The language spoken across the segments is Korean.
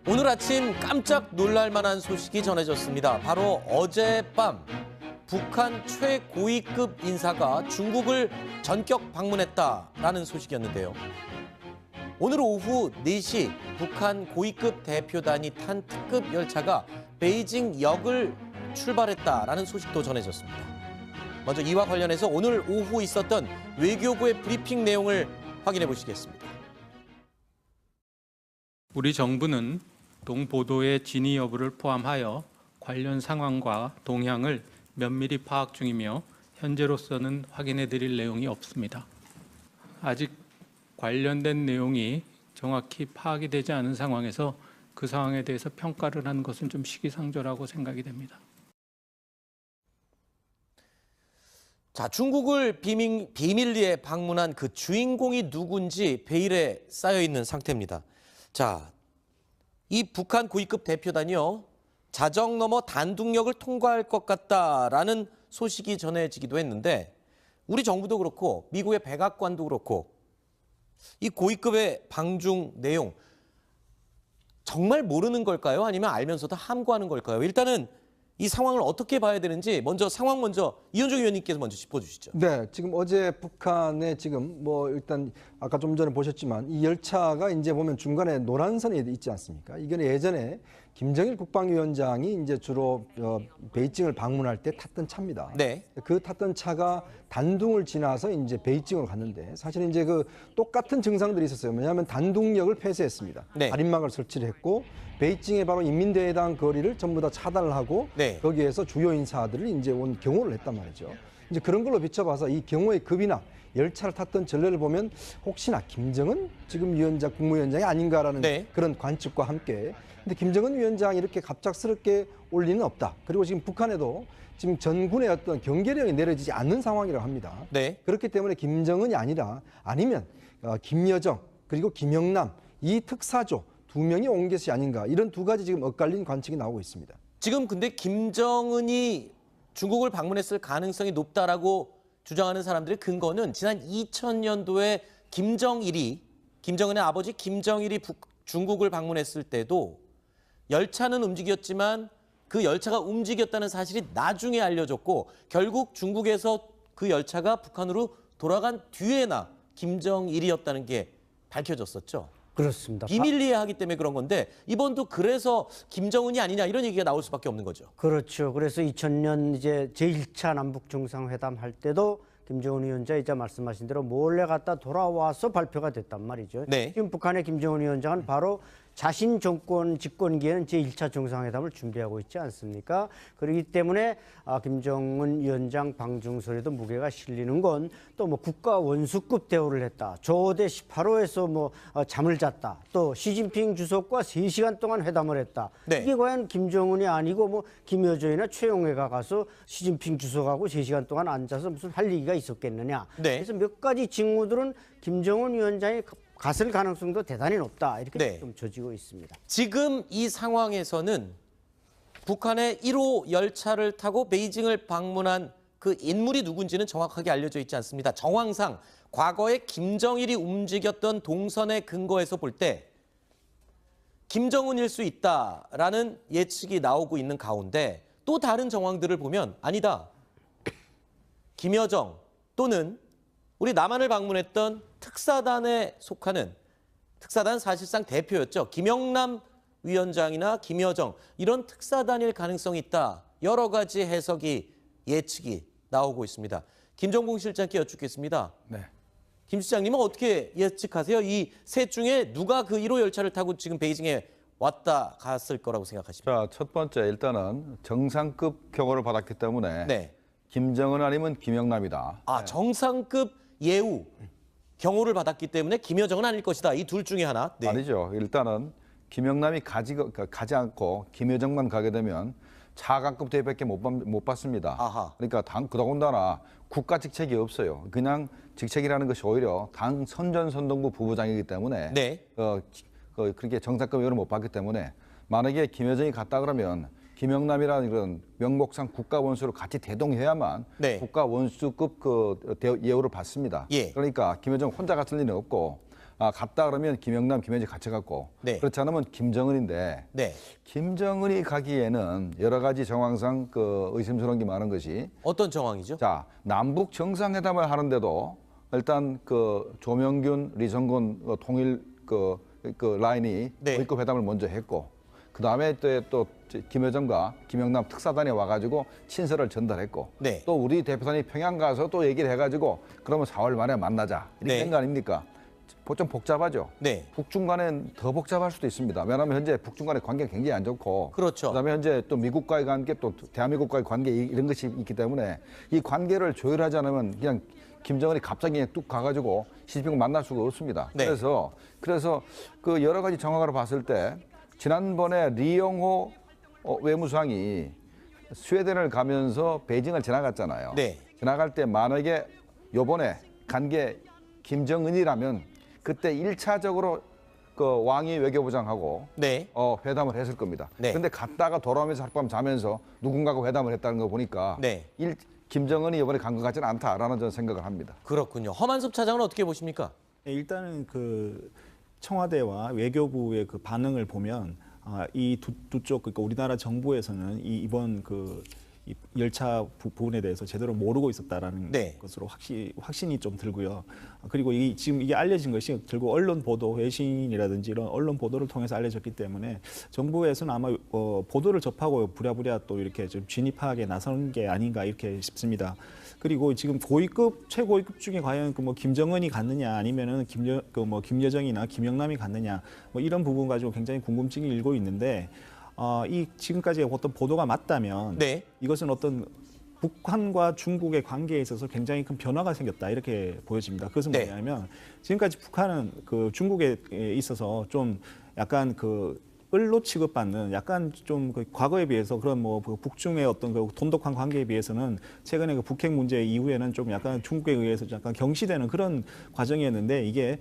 오늘 아침 깜짝 놀랄 만한 소식이 전해졌습니다. 바로 어젯밤 북한 최고위급 인사가 중국을 전격 방문했다라는 소식이었는데요. 오늘 오후 4시 북한 고위급 대표단이 탄 특급 열차가 베이징역을 출발했다라는 소식도 전해졌습니다. 먼저 이와 관련해서 오늘 오후 있었던 외교부의 브리핑 내용을 확인해 보시겠습니다. 우리 정부는 동보도의 진위 여부를 포함하여 관련 상황과 동향을 면밀히 파악 중이며 현재로서는 확인해 드릴 내용이 없습니다. 아직 관련된 내용이 정확히 파악이 되지 않은 상황에서 그 상황에 대해서 평가를 하는 것은 좀 시기상조라고 생각이 됩니다. 자, 중국을 비밀리에 방문한 그 주인공이 누군지 베일에 쌓여 있는 상태입니다. 자, 이 북한 고위급 대표단이요, 자정 넘어 단둥역을 통과할 것 같다라는 소식이 전해지기도 했는데, 우리 정부도 그렇고 미국의 백악관도 그렇고 이 고위급의 방중 내용 정말 모르는 걸까요? 아니면 알면서도 함구하는 걸까요? 일단은 이 상황을 어떻게 봐야 되는지 상황 먼저 이현종 의원님께서 먼저 짚어주시죠. 네, 지금 어제 북한에 지금 일단 아까 좀 전에 보셨지만 이 열차가 이제 보면 중간에 노란 선이 있지 않습니까? 이거는 예전에 김정일 국방위원장이 이제 주로 베이징을 방문할 때 탔던 차입니다. 네. 그 탔던 차가 단둥을 지나서 이제 베이징으로 갔는데 사실 이제 그 똑같은 증상들이 있었어요. 뭐냐면 단둥역을 폐쇄했습니다. 네. 가림막을 설치를 했고 베이징의 바로 인민대회당 거리를 전부 다 차단을 하고 네. 거기에서 주요 인사들을 이제 경호를 했단 말이죠. 이제 그런 걸로 비춰봐서 이 경호의 급이나 열차를 탔던 전례를 보면 혹시나 김정은 지금 국무위원장이 아닌가라는 네. 그런 관측과 함께 근데 김정은 위원장이 이렇게 갑작스럽게 올 리는 없다. 그리고 지금 북한에도 지금 전군의 어떤 경계령이 내려지지 않는 상황이라고 합니다. 네. 그렇기 때문에 김정은이 아니면 김여정 그리고 김영남 이 특사조 2명이 온 것이 아닌가 이런 두 가지 지금 엇갈린 관측이 나오고 있습니다. 지금 근데 김정은이 중국을 방문했을 가능성이 높다라고 주장하는 사람들의 근거는 지난 2000년도에 김정은의 아버지 김정일이 중국을 방문했을 때도 열차는 움직였지만 그 열차가 움직였다는 사실이 나중에 알려졌고 결국 중국에서 그 열차가 북한으로 돌아간 뒤에나 김정일이었다는 게 밝혀졌었죠. 그렇습니다. 비밀리에 하기 때문에 그런 건데 이번도 그래서 김정은이 아니냐 이런 얘기가 나올 수밖에 없는 거죠. 그렇죠. 그래서 2000년 이제 제1차 남북 정상회담 할 때도 김정은 위원장 이제 말씀하신 대로 몰래 갔다 돌아와서 발표가 됐단 말이죠. 네. 지금 북한의 김정은 위원장은 바로 자신 정권 집권기에는 제1차 정상회담을 준비하고 있지 않습니까? 그렇기 때문에 김정은 위원장 방중설에도 무게가 실리는 건 또 뭐 국가 원수급 대우를 했다. 조대 18호에서 잠을 잤다. 또 시진핑 주석과 3시간 동안 회담을 했다. 네. 이게 과연 김정은이 아니고 김여정이나 최용해가 가서 시진핑 주석하고 3시간 동안 앉아서 무슨 할 얘기가 있었겠느냐. 네. 그래서 몇 가지 징후들은 김정은 위원장이 갔을 가능성도 대단히 높다. 이렇게 네. 좀 져지고 있습니다. 지금 이 상황에서는 북한의 1호 열차를 타고 베이징을 방문한 그 인물이 누군지는 정확하게 알려져 있지 않습니다. 정황상 과거에 김정일이 움직였던 동선의 근거에서 볼 때 김정은일 수 있다라는 예측이 나오고 있는 가운데 또 다른 정황들을 보면 아니다. 김여정 또는 우리 남한을 방문했던 특사단에 속하는 특사단 사실상 대표였죠. 김영남 위원장이나 김여정 이런 특사단일 가능성이 있다. 여러 가지 해석이 예측이 나오고 있습니다. 김정봉 실장께 여쭙겠습니다. 네. 김 실장님은 어떻게 예측하세요? 이 셋 중에 누가 그 1호 열차를 타고 지금 베이징에 왔다 갔을 거라고 생각하십니까? 자, 첫 번째 일단은 정상급 경호를 받았기 때문에 네. 김정은 아니면 김영남이다. 정상급 예우 경호를 받았기 때문에 김여정은 아닐 것이다. 이 둘 중에 하나. 네. 아니죠. 일단은 김영남이 가지 않고 김여정만 가게 되면 차관급 대회밖에 못 받습니다. 아하. 그러니까 더군다나 국가 직책이 없어요. 그냥 직책이라는 것이 오히려 당 선전선동부 부부장이기 때문에 네. 그렇게 정상급 외우를 못 받기 때문에 만약에 김여정이 갔다 그러면 김영남이라는 그런 명목상 국가 원수로 같이 대동해야만 네. 국가 원수급 예우를 받습니다. 예. 그러니까 김여정 혼자 갔을 리는 없고 갔다 그러면 김영남, 김현지 같이 갔고 네. 그렇지 않으면 김정은인데 네. 김정은이 가기에는 여러 가지 정황상 그 의심스러운 게 많은 것이 어떤 정황이죠? 자 남북 정상회담을 하는데도 일단 그 조명균, 리성군 통일 그 라인이 네. 고위급 회담을 먼저 했고 그 다음에 또 김여정과 김영남 특사단이 와가지고 친서를 전달했고 네. 또 우리 대표단이 평양 가서 또 얘기를 해가지고 그러면 4월 말에 만나자 이렇게 네. 된 거 아닙니까? 좀 복잡하죠. 네. 북중 간엔 더 복잡할 수도 있습니다. 왜냐하면 현재 북중 간의 관계가 굉장히 안 좋고 그렇죠. 그다음에 현재 또 미국과의 관계 또 대한민국과의 관계 이런 것이 있기 때문에 이 관계를 조율하지 않으면 그냥 김정은이 갑자기 그냥 뚝 가가지고 시진핑을 만날 수가 없습니다. 네. 그래서 그 여러 가지 정황으로 봤을 때 지난번에 리용호 외무상이 스웨덴을 가면서 베이징을 지나갔잖아요. 네. 지나갈 때 만약에 요번에 간 게 김정은이라면 그때 1차적으로 그 왕이 외교부장하고 네. 회담을 했을 겁니다. 네. 그런데 갔다가 돌아오면서 하룻밤 자면서 누군가가 회담을 했다는 거 보니까 네. 김정은이 이번에 간 것 같지는 않다라는 저는 생각을 합니다. 그렇군요. 허만섭 차장은 어떻게 보십니까? 네, 일단은 그 청와대와 외교부의 그 반응을 보면 이 두 쪽 그러니까 우리나라 정부에서는 이번 이 열차 부분에 대해서 제대로 모르고 있었다라는 네. 것으로 확신이 좀 들고요. 그리고 지금 이게 알려진 것이 결국 언론 보도, 외신이라든지 이런 언론 보도를 통해서 알려졌기 때문에 정부에서는 아마 보도를 접하고 부랴부랴 또 이렇게 좀 진입하게 나선 게 아닌가 이렇게 싶습니다. 그리고 지금 최고위급 중에 과연 뭐 김정은이 갔느냐 아니면은 김여정이나 김영남이 갔느냐 뭐 이런 부분 가지고 굉장히 궁금증이 일고 있는데 이 지금까지 어떤 보도가 맞다면 네. 이것은 어떤 북한과 중국의 관계에 있어서 굉장히 큰 변화가 생겼다 이렇게 보여집니다. 그것은 네. 뭐냐면 지금까지 북한은 그 중국에 있어서 좀 약간 그 을로 취급받는 약간 좀 그 과거에 비해서 그런 뭐 북중의 어떤 그 돈독한 관계에 비해서는 최근에 그 북핵 문제 이후에는 좀 약간 중국에 의해서 약간 경시되는 그런 과정이었는데 이게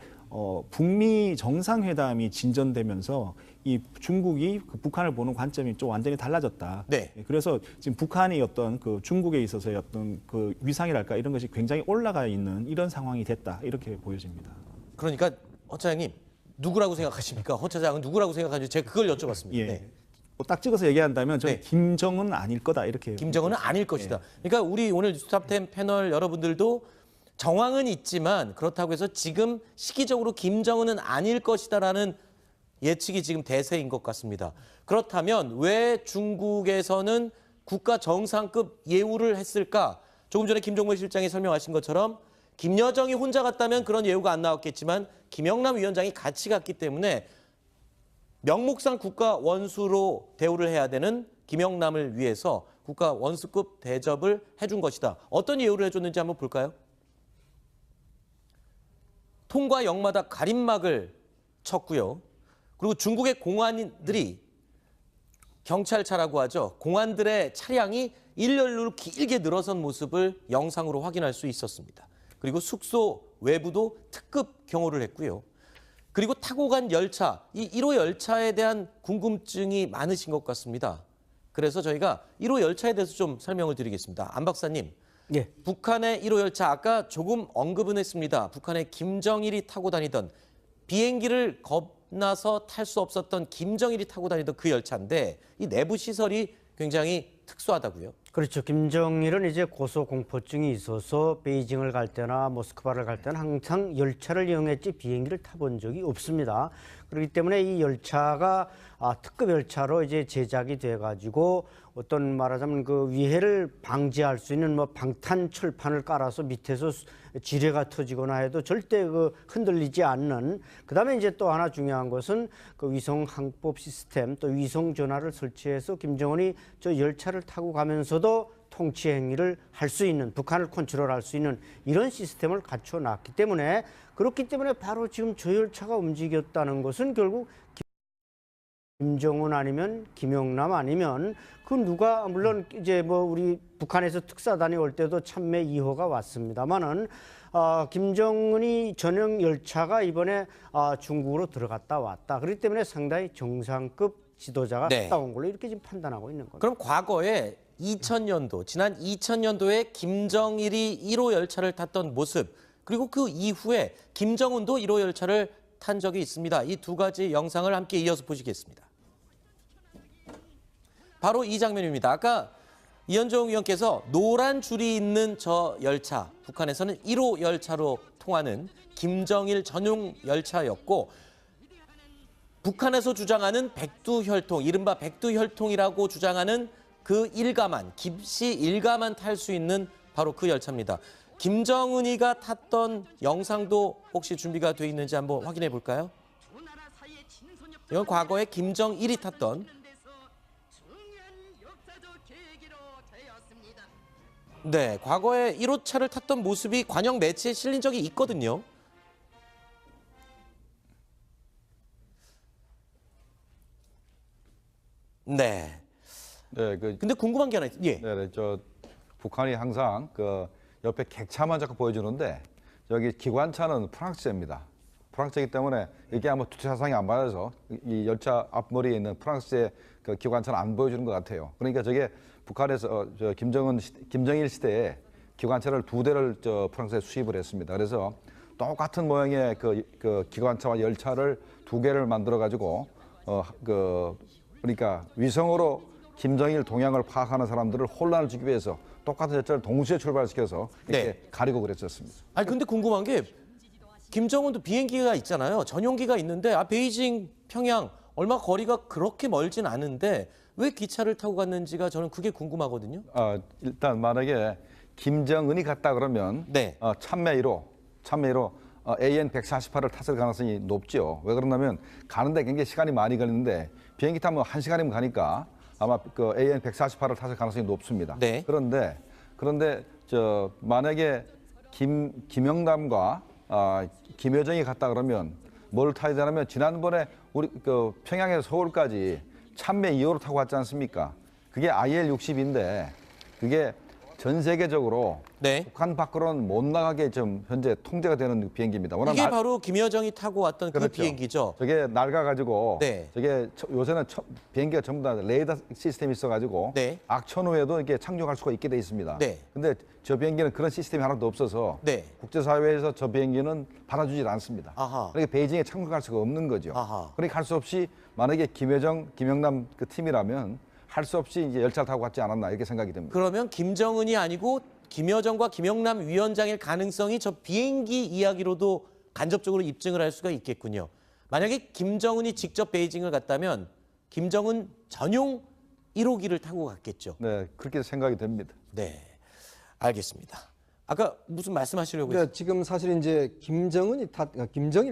북미 정상회담이 진전되면서 이 중국이 그 북한을 보는 관점이 좀 완전히 달라졌다. 네. 그래서 지금 북한이 어떤 그 중국에 있어서의 어떤 그 위상이랄까 이런 것이 굉장히 올라가 있는 이런 상황이 됐다 이렇게 보여집니다. 그러니까 허 차장님 누구라고 생각하십니까? 허 차장은 누구라고 생각하는지 제가 그걸 여쭤봤습니다. 예. 네. 뭐딱 찍어서 얘기한다면 저는 네. 김정은 아닐 거다 이렇게. 김정은은 아닐 것이다. 그러니까 우리 오늘 뉴스탑10 패널 여러분들도 정황은 있지만 그렇다고 해서 지금 시기적으로 김정은은 아닐 것이다라는 예측이 지금 대세인 것 같습니다. 그렇다면 왜 중국에서는 국가 정상급 예우를 했을까? 조금 전에 김종문 실장이 설명하신 것처럼 김여정이 혼자 갔다면 그런 예우가 안 나왔겠지만 김영남 위원장이 같이 갔기 때문에 명목상 국가 원수로 대우를 해야 되는 김영남을 위해서 국가 원수급 대접을 해준 것이다. 어떤 예우를 해줬는지 한번 볼까요? 통과 역마다 가림막을 쳤고요. 그리고 중국의 공안들이 경찰차라고 하죠. 공안들의 차량이 일렬로 길게 늘어선 모습을 영상으로 확인할 수 있었습니다. 그리고 숙소 외부도 특급 경호를 했고요. 그리고 타고 간 열차, 이 1호 열차에 대한 궁금증이 많으신 것 같습니다. 그래서 저희가 1호 열차에 대해서 좀 설명을 드리겠습니다. 안 박사님, 예. 북한의 1호 열차 아까 조금 언급은 했습니다. 북한의 김정일이 타고 다니던 비행기를 겁나서 탈 수 없었던 김정일이 타고 다니던 그 열차인데 이 내부 시설이 굉장히 특수하다고요. 그렇죠. 김정일은 이제 고소공포증이 있어서 베이징을 갈 때나 모스크바를 갈 때는 항상 열차를 이용했지 비행기를 타본 적이 없습니다. 그렇기 때문에 이 열차가 특급 열차로 이제 제작이 돼가지고 어떤 말하자면 그 위해를 방지할 수 있는 뭐 방탄 철판을 깔아서 밑에서 지뢰가 터지거나 해도 절대 그 흔들리지 않는. 그다음에 이제 또 하나 중요한 것은 그 위성 항법 시스템 또 위성 전화를 설치해서 김정은이 저 열차를 타고 가면서도 통치 행위를 할 수 있는 북한을 컨트롤할 수 있는 이런 시스템을 갖춰놨기 때문에 그렇기 때문에 바로 지금 저 열차가 움직였다는 것은 결국 김정은 아니면 김영남 아니면 그 누가 물론 이제 뭐 우리 북한에서 특사단이 올 때도 참매 2호가 왔습니다만은 김정은이 전용 열차가 이번에 중국으로 들어갔다 왔다. 그렇기 때문에 상당히 정상급 지도자가 네. 갔다 온 걸로 이렇게 지금 판단하고 있는 겁니다. 그럼 과거에 2000년도, 지난 2000년도에 김정일이 1호 열차를 탔던 모습, 그리고 그 이후에 김정은도 1호 열차를 탄 적이 있습니다. 이 두 가지 영상을 함께 이어서 보시겠습니다. 바로 이 장면입니다. 아까 이현종 의원께서 노란 줄이 있는 저 열차, 북한에서는 1호 열차로 통하는 김정일 전용 열차였고, 북한에서 주장하는 백두혈통, 이른바 백두혈통이라고 주장하는 그 일가만, 김씨 일가만 탈 수 있는 바로 그 열차입니다. 김정은이가 탔던 영상도 혹시 준비가 돼 있는지 한번 확인해 볼까요? 이건 과거에 김정일이 탔던, 네, 과거에 1호차를 탔던 모습이 관영 매체에 실린 적이 있거든요. 네. 네, 근데 궁금한 게 하나 있어요. 예. 네, 저 북한이 항상 그 옆에 객차만 자꾸 보여주는데 여기 기관차는 프랑스제입니다. 프랑스이기 때문에 이게 아마 투자 사상이 안 맞아서 이 열차 앞머리에 있는 프랑스의 그 기관차는 안 보여주는 것 같아요. 그러니까 저게 북한에서 저 김정일 시대에 기관차를 2대를 저 프랑스에 수입을 했습니다. 그래서 똑같은 모양의 그 기관차와 열차를 2개를 만들어 가지고 그러니까 위성으로 김정일 동향을 파악하는 사람들을 혼란을 주기 위해서 똑같은 열차를 동시에 출발시켜서 이렇게 네. 가리고 그랬었습니다. 아니 근데 궁금한 게 김정은도 비행기가 있잖아요. 전용기가 있는데 베이징, 평양 얼마 거리가 그렇게 멀진 않은데 왜 기차를 타고 갔는지가 저는 그게 궁금하거든요. 일단 만약에 김정은이 갔다 그러면 네. 참매 1호 AN-148을 탔을 가능성이 높죠. 왜 그러냐면 가는데 굉장히 시간이 많이 걸리는데 비행기 타면 1시간이면 가니까 아마 그 AN-148을 탔을 가능성이 높습니다. 네. 그런데 저 만약에 김영남과 김여정이 갔다 그러면 뭘 타야 되냐면 지난번에 우리 그 평양에서 서울까지 참매 2호로 타고 갔지 않습니까? 그게 IL-60인데 그게 전 세계적으로 네. 북한 밖으로는 못 나가게 좀 현재 통제가 되는 비행기입니다. 워낙 이게 바로 김여정이 타고 왔던 그 그렇죠. 비행기죠. 저게 낡아가지고 네. 저게 요새는 비행기가 전부 다 레이더 시스템이 있어가지고 네. 악천 후에도 이렇게 착륙할 수가 있게 돼 있습니다. 네. 근데 저 비행기는 그런 시스템이 하나도 없어서 네. 국제사회에서 저 비행기는 받아주질 않습니다. 아하. 그러니까 베이징에 착륙할 수가 없는 거죠. 아하. 그러니까 할 수 없이 만약에 김여정, 김영남 그 팀이라면 할 수 없이 이제 열차를 타고 갔지 않았나 이렇게 생각이 듭니다. 그러면 김정은이 아니고 김여정과 김영남 위원장일 가능성이 저 비행기 이야기로도 간접적으로 입증을 할 수가 있겠군요. 만약에 김정은이 직접 베이징을 갔다면 김정은 전용 1호기를 타고 갔겠죠. 네, 그렇게 생각이 됩니다. 네, 알겠습니다. 아까 무슨 말씀하시려고 그러니까 지금 사실 이제 김정일이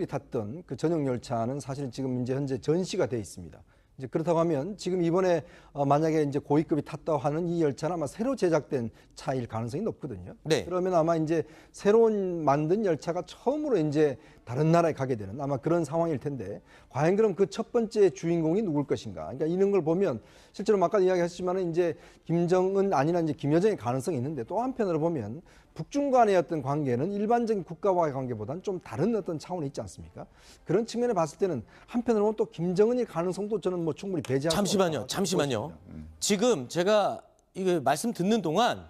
탔던 그 전용 열차는 사실 지금 이제 현재 전시가 돼 있습니다. 이제 그렇다고 하면 지금 이번에 만약에 이제 고위급이 탔다고 하는 이 열차는 아마 새로 제작된 차일 가능성이 높거든요. 네. 그러면 아마 이제 새로운 만든 열차가 처음으로 이제 다른 나라에 가게 되는 아마 그런 상황일 텐데 과연 그럼 그 첫 번째 주인공이 누굴 것인가? 그러니까 이런 걸 보면 실제로 아까 이야기하셨지만은 이제 김정은 아니나 이제 김여정의 가능성이 있는데 또 한편으로 보면 북중 간의 어떤 관계는 일반적인 국가와의 관계보다는 좀 다른 어떤 차원이 있지 않습니까? 그런 측면에 봤을 때는 한편으로 보면 또 김정은의 가능성도 저는 뭐 충분히 배제할 수 없다. 잠시만요. 지금 제가 이거 말씀 듣는 동안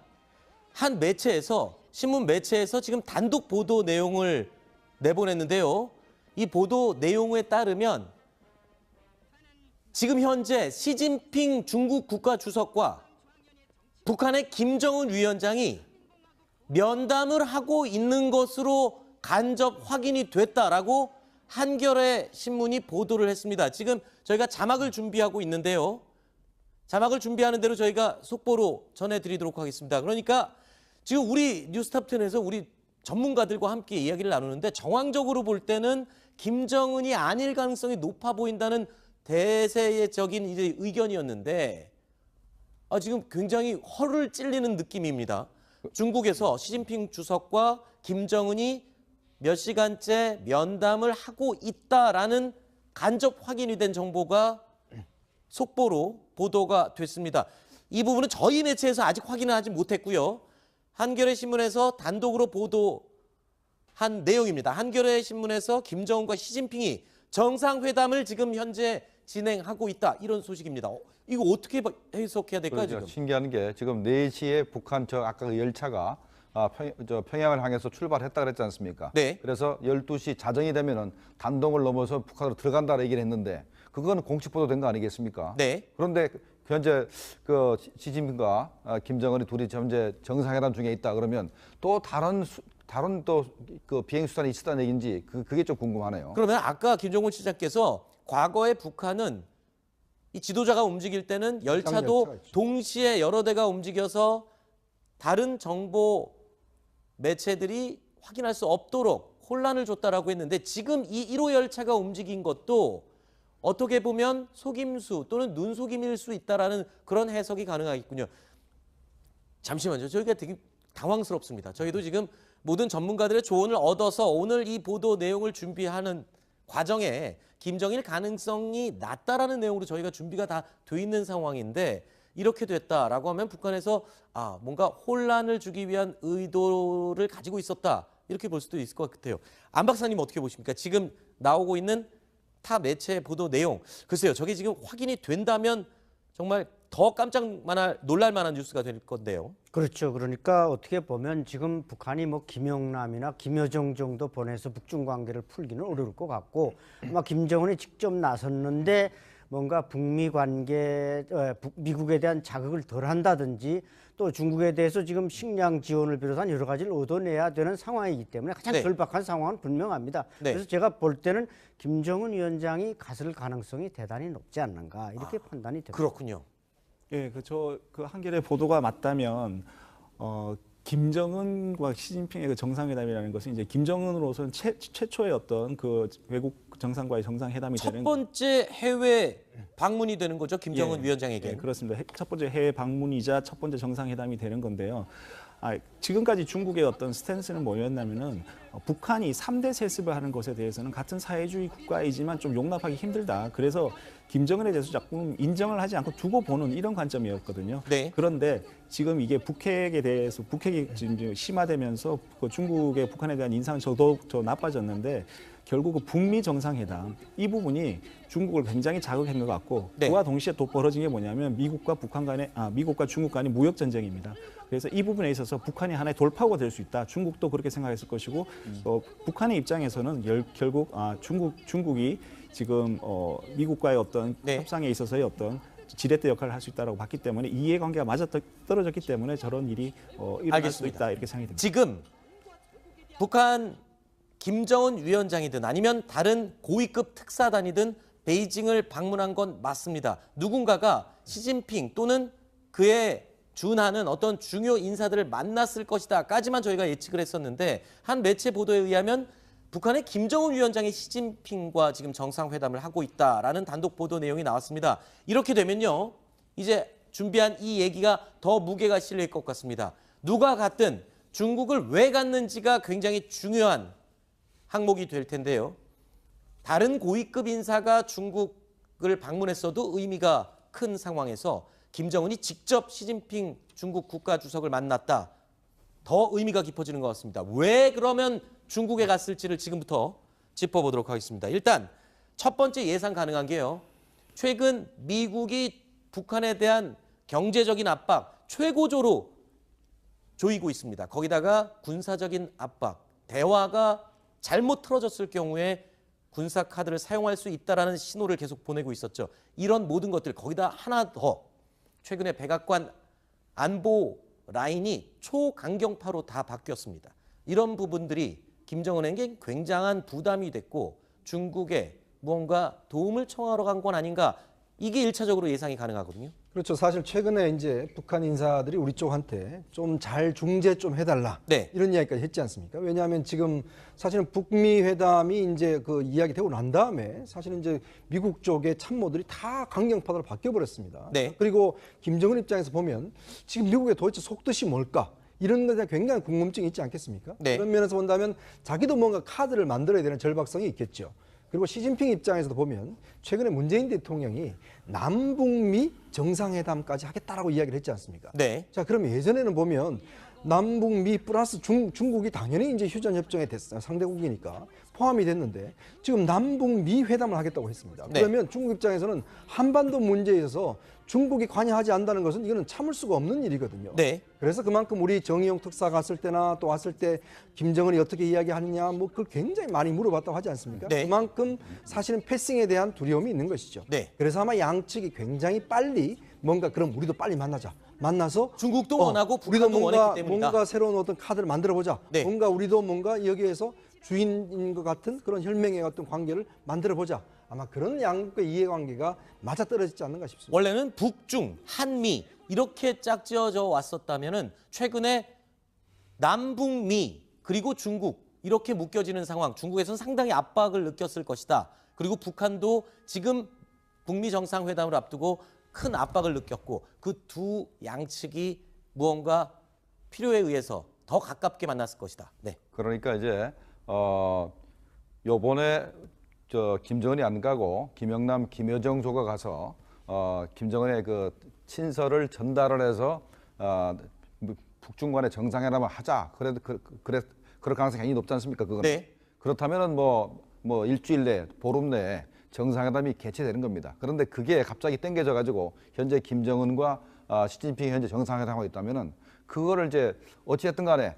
한 매체에서 신문 매체에서 지금 단독 보도 내용을 내보냈는데요. 이 보도 내용에 따르면 지금 현재 시진핑 중국 국가주석과 북한의 김정은 위원장이 면담을 하고 있는 것으로 간접 확인이 됐다라고 한겨레 신문이 보도를 했습니다. 지금 저희가 자막을 준비하고 있는데요. 자막을 준비하는 대로 저희가 속보로 전해드리도록 하겠습니다. 그러니까 지금 우리 뉴스탑10에서 우리 전문가들과 함께 이야기를 나누는데 정황적으로 볼 때는 김정은이 아닐 가능성이 높아 보인다는 대세적인 이제 의견이었는데 지금 굉장히 허를 찔리는 느낌입니다. 중국에서 시진핑 주석과 김정은이 몇 시간째 면담을 하고 있다라는 간접 확인이 된 정보가 속보로 보도가 됐습니다. 이 부분은 저희 매체에서 아직 확인을 하지 못했고요. 한겨레 신문에서 단독으로 보도한 내용입니다. 한겨레 신문에서 김정은과 시진핑이 정상회담을 지금 현재 진행하고 있다. 이런 소식입니다. 이거 어떻게 해석해야 될까요? 그러니까 지금? 신기한 게 지금 4시에 북한 아까 그 열차가 평양을 향해서 출발했다 그랬지 않습니까? 네. 그래서 12시 자정이 되면은 단동을 넘어서 북한으로 들어간다는 얘기를 했는데 그건 공식 보도된 거 아니겠습니까? 네. 그런데 현재 그 시진핑과 김정은이 둘이 현재 정상회담 중에 있다 그러면 또 다른 또 그 비행 수단이 있었다는 얘기인지 그게 좀 궁금하네요. 그러면 아까 김종훈 시장께서 과거에 북한은 이 지도자가 움직일 때는 열차도 열차가 있죠. 동시에 여러 대가 움직여서 다른 정보 매체들이 확인할 수 없도록 혼란을 줬다라고 했는데 지금 이 1호 열차가 움직인 것도 어떻게 보면 속임수 또는 눈속임일 수 있다라는 그런 해석이 가능하겠군요. 잠시만요. 저희가 되게 당황스럽습니다. 저희도 지금 모든 전문가들의 조언을 얻어서 오늘 이 보도 내용을 준비하는 과정에 김정일 가능성이 낮다라는 내용으로 저희가 준비가 다 돼 있는 상황인데 이렇게 됐다라고 하면 북한에서 뭔가 혼란을 주기 위한 의도를 가지고 있었다 이렇게 볼 수도 있을 것 같아요. 안 박사님 어떻게 보십니까? 지금 나오고 있는 타 매체 보도 내용 글쎄요. 저게 지금 확인이 된다면 정말 더 깜짝 놀랄 만한 뉴스가 될 건데요. 그렇죠. 그러니까 어떻게 보면 지금 북한이 뭐 김영남이나 김여정 정도 보내서 북중 관계를 풀기는 어려울 것 같고 아마 김정은이 직접 나섰는데 뭔가 북미 관계, 미국에 대한 자극을 덜 한다든지 또 중국에 대해서 지금 식량 지원을 비롯한 여러 가지를 얻어내야 되는 상황이기 때문에 가장 네. 절박한 상황은 분명합니다. 네. 그래서 제가 볼 때는 김정은 위원장이 갔을 가능성이 대단히 높지 않는가 이렇게 판단이 됩니다. 그렇군요. 예, 그 한겨레 보도가 맞다면 김정은과 시진핑의 그 정상회담이라는 것은 이제 김정은으로서는 최초의 어떤 그 외국 정상과의 정상회담이 첫 되는 번째 해외 방문이 되는 거죠. 김정은 예, 위원장에게. 예, 그렇습니다. 첫 번째 해외 방문이자 첫 번째 정상회담이 되는 건데요. 지금까지 중국의 어떤 스탠스는 뭐였냐면은 북한이 3대 세습을 하는 것에 대해서는 같은 사회주의 국가이지만 좀 용납하기 힘들다. 그래서 김정은에 대해서 자꾸 인정을 하지 않고 두고 보는 이런 관점이었거든요. 네. 그런데 지금 이게 북핵에 대해서 북핵이 지금 심화되면서 그 중국의 북한에 대한 인상은 더더욱 나빠졌는데 결국 그 북미 정상회담 이 부분이 중국을 굉장히 자극한 것 같고 네. 그와 동시에 또 벌어진 게 뭐냐면 미국과 중국 간의 무역 전쟁입니다. 그래서 이 부분에 있어서 북한이 하나의 돌파구가 될 수 있다. 중국도 그렇게 생각했을 것이고 북한의 입장에서는 결국 중국이 지금 미국과의 어떤 네. 협상에 있어서의 어떤 지렛대 역할을 할 수 있다고 봤기 때문에 이해관계가 맞아 떨어졌기 때문에 저런 일이 일어날 수 알겠습니다. 있다 이렇게 생각이 듭니다. 지금 북한 김정은 위원장이든 아니면 다른 고위급 특사단이든 베이징을 방문한 건 맞습니다. 누군가가 시진핑 또는 그에 준하는 어떤 중요 인사들을 만났을 것이다까지만 저희가 예측을 했었는데 한 매체 보도에 의하면 북한의 김정은 위원장이 시진핑과 지금 정상회담을 하고 있다라는 단독 보도 내용이 나왔습니다. 이렇게 되면요. 이제 준비한 이 얘기가 더 무게가 실릴 것 같습니다. 누가 갔든 중국을 왜 갔는지가 굉장히 중요한 항목이 될 텐데요. 다른 고위급 인사가 중국을 방문했어도 의미가 큰 상황에서 김정은이 직접 시진핑 중국 국가주석을 만났다. 더 의미가 깊어지는 것 같습니다. 왜 그러면 중국에 갔을지를 지금부터 짚어보도록 하겠습니다. 일단 첫 번째 예상 가능한 게요. 최근 미국이 북한에 대한 경제적인 압박 최고조로 조이고 있습니다. 거기다가 군사적인 압박, 대화가 잘못 틀어졌을 경우에 군사 카드를 사용할 수 있다라는 신호를 계속 보내고 있었죠. 이런 모든 것들 거기다 하나 더 최근에 백악관 안보 라인이 초강경파로 다 바뀌었습니다. 이런 부분들이 김정은에게 굉장한 부담이 됐고 중국에 무언가 도움을 청하러 간 건 아닌가 이게 1차적으로 예상이 가능하거든요. 그렇죠. 사실 최근에 이제 북한 인사들이 우리 쪽한테 좀 잘 중재 좀 해달라. 네. 이런 이야기까지 했지 않습니까? 왜냐하면 지금 사실은 북미 회담이 이제 그 이야기 되고 난 다음에 사실은 이제 미국 쪽의 참모들이 다 강경파로 바뀌어 버렸습니다. 네. 그리고 김정은 입장에서 보면 지금 미국의 도대체 속뜻이 뭘까? 이런 것에 대한 굉장한 궁금증이 있지 않겠습니까? 네. 그런 면에서 본다면 자기도 뭔가 카드를 만들어야 되는 절박성이 있겠죠. 그리고 시진핑 입장에서도 보면 최근에 문재인 대통령이 남북미 정상회담까지 하겠다라고 이야기를 했지 않습니까? 네. 자, 그럼 예전에는 보면 남북미 플러스 중국이 당연히 이제 휴전 협정에 상대국이니까 포함이 됐는데 지금 남북미 회담을 하겠다고 했습니다. 네. 그러면 중국 입장에서는 한반도 문제에 있어서 중국이 관여하지 않는다는 것은 이거는 참을 수가 없는 일이거든요. 네. 그래서 그만큼 우리 정의용 특사 갔을 때나 또 왔을 때 김정은이 어떻게 이야기하느냐 뭐 그걸 굉장히 많이 물어봤다고 하지 않습니까? 네. 그만큼 사실은 패싱에 대한 두려움이 있는 것이죠. 네. 그래서 아마 양측이 굉장히 빨리 뭔가 그럼 우리도 빨리 만나서 중국도 원하고 우리도 북한도 원했기 때문이다. 뭔가 새로운 어떤 카드를 만들어 보자. 네. 뭔가 우리도 뭔가 여기에서 주인인 것 같은 그런 혈맹의 어떤 관계를 만들어 보자. 아마 그런 양국의 이해관계가 맞아떨어지지 않는가 싶습니다. 원래는 북중, 한미 이렇게 짝지어져 왔었다면은 최근에 남북미 그리고 중국 이렇게 묶여지는 상황, 중국에서는 상당히 압박을 느꼈을 것이다. 그리고 북한도 지금 북미 정상회담을 앞두고 큰 압박을 느꼈고 그 두 양측이 무언가 필요에 의해서 더 가깝게 만났을 것이다. 네. 그러니까 이제 요번에 김정은이 안 가고 김영남, 김여정 조가 가서 김정은의 그 친서를 전달을 해서 북중 간의 정상회담을 하자. 그래도 그럴 가능성이 굉장히 높지 않습니까? 그거는. 네. 그렇다면은 뭐 일주일 내, 보름 내에 정상회담이 개최되는 겁니다. 그런데 그게 갑자기 땡겨져 가지고 현재 김정은과 시진핑이 현재 정상회담하고 있다면은 그거를 이제 어찌됐든 간에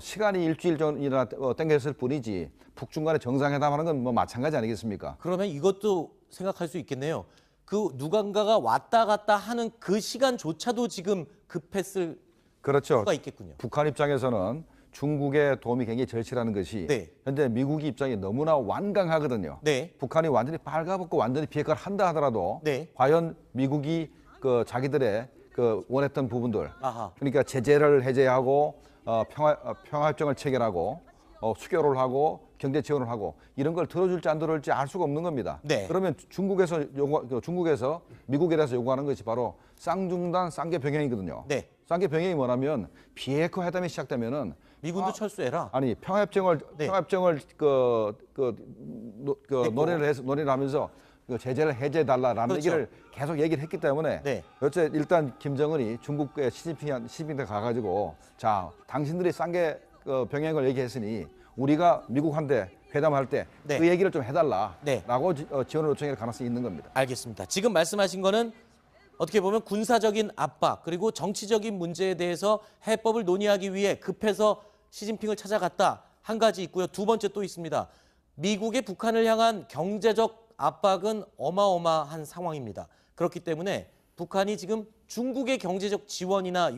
시간이 일주일 전이나 땡겼을 뿐이지 북중 간의 정상회담하는 건 뭐 마찬가지 아니겠습니까? 그러면 이것도 생각할 수 있겠네요. 그 누군가가 왔다 갔다 하는 그 시간조차도 지금 급했을 그렇죠. 수가 있겠군요. 북한 입장에서는 중국의 도움이 굉장히 절실하는 것이 네. 현재 미국의 입장이 너무나 완강하거든요. 네. 북한이 완전히 빨가벗고 완전히 비핵화를 한다 하더라도 네. 과연 미국이 그 자기들의 그 원했던 부분들, 아하. 그러니까 제재를 해제하고 평화협정을 체결하고 수교를 하고 경제 지원을 하고 이런 걸 들어줄지 안 들어줄지 알 수가 없는 겁니다. 네. 그러면 중국에서 미국에 대해서 요구하는 것이 바로 쌍중단 쌍계 병행이거든요. 네. 쌍계 병행이 뭐냐면 비핵화 회담이 시작되면은 미군도 철수해라. 아니 평화협정을 네. 논의를 하면서 그 제재를 해제해 달라라는 그렇죠. 얘기를 계속 얘기를 했기 때문에 네. 어째 일단 김정은이 중국의 시진핑한테 가가지고 자 당신들이 쌍계 병행을 얘기했으니 우리가 미국한테 회담할 때 그 네. 얘기를 좀 해달라라고 네. 지원을 요청할 가능성이 있는 겁니다. 알겠습니다. 지금 말씀하신 거는 어떻게 보면 군사적인 압박 그리고 정치적인 문제에 대해서 해법을 논의하기 위해 급해서 시진핑을 찾아갔다. 한 가지 있고요. 두 번째 또 있습니다. 미국의 북한을 향한 경제적 압박은 어마어마한 상황입니다. 그렇기 때문에 북한이 지금 중국의 경제적 지원이나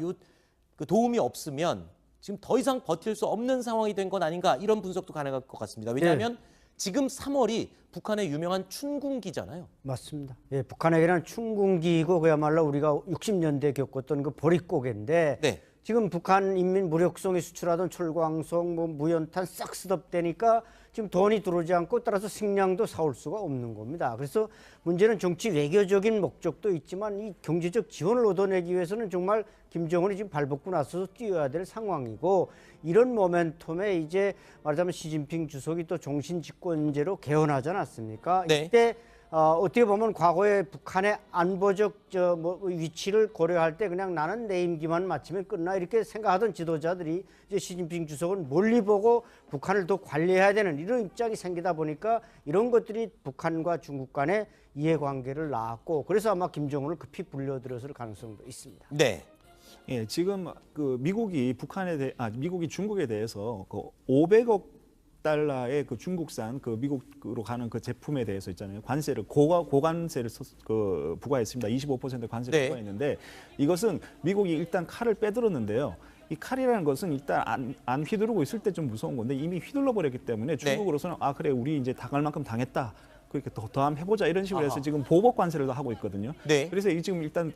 그 도움이 없으면 지금 더 이상 버틸 수 없는 상황이 된 건 아닌가 이런 분석도 가능할 것 같습니다. 왜냐하면 지금 3월이 북한의 유명한 춘궁기잖아요. 맞습니다. 예, 북한에게는 춘궁기이고 그야말로 우리가 60년대에 겪었던 그 보릿고개인데 네. 지금 북한 인민 무력성이 수출하던 철광석, 무연탄 싹 스톱되니까 지금 돈이 들어오지 않고 따라서 식량도 사올 수가 없는 겁니다. 그래서 문제는 정치 외교적인 목적도 있지만 이 경제적 지원을 얻어내기 위해서는 정말 김정은이 지금 발벗고 나서서 뛰어야 될 상황이고 이런 모멘텀에 이제 말하자면 시진핑 주석이 또 종신집권제로 개헌하지 않았습니까? 네. 이때 어떻게 보면 과거에 북한의 안보적 위치를 고려할 때 그냥 나는 내 임기만 마치면 끝나 이렇게 생각하던 지도자들이 이제 시진핑 주석은 멀리 보고 북한을 더 관리해야 되는 이런 입장이 생기다 보니까 이런 것들이 북한과 중국 간의 이해관계를 낳았고 그래서 아마 김정은을 급히 불러들였을 가능성도 있습니다. 네. 예, 지금 그 미국이 중국에 대해서 그 500억 달러의 그 중국산 그 미국으로 가는 그 제품에 대해서 있잖아요. 관세를 고관세를 부과했습니다. 25% 관세를 네. 부과했는데 이것은 미국이 일단 칼을 빼들었는데요. 이 칼이라는 것은 일단 안 휘두르고 있을 때 좀 무서운 건데 이미 휘둘러 버렸기 때문에 중국으로서는 아 그래 우리 이제 당할 만큼 당했다. 그렇게 더 한번 해보자 이런 식으로 해서 지금 보복 관세를 하고 있거든요. 네. 그래서 지금 일단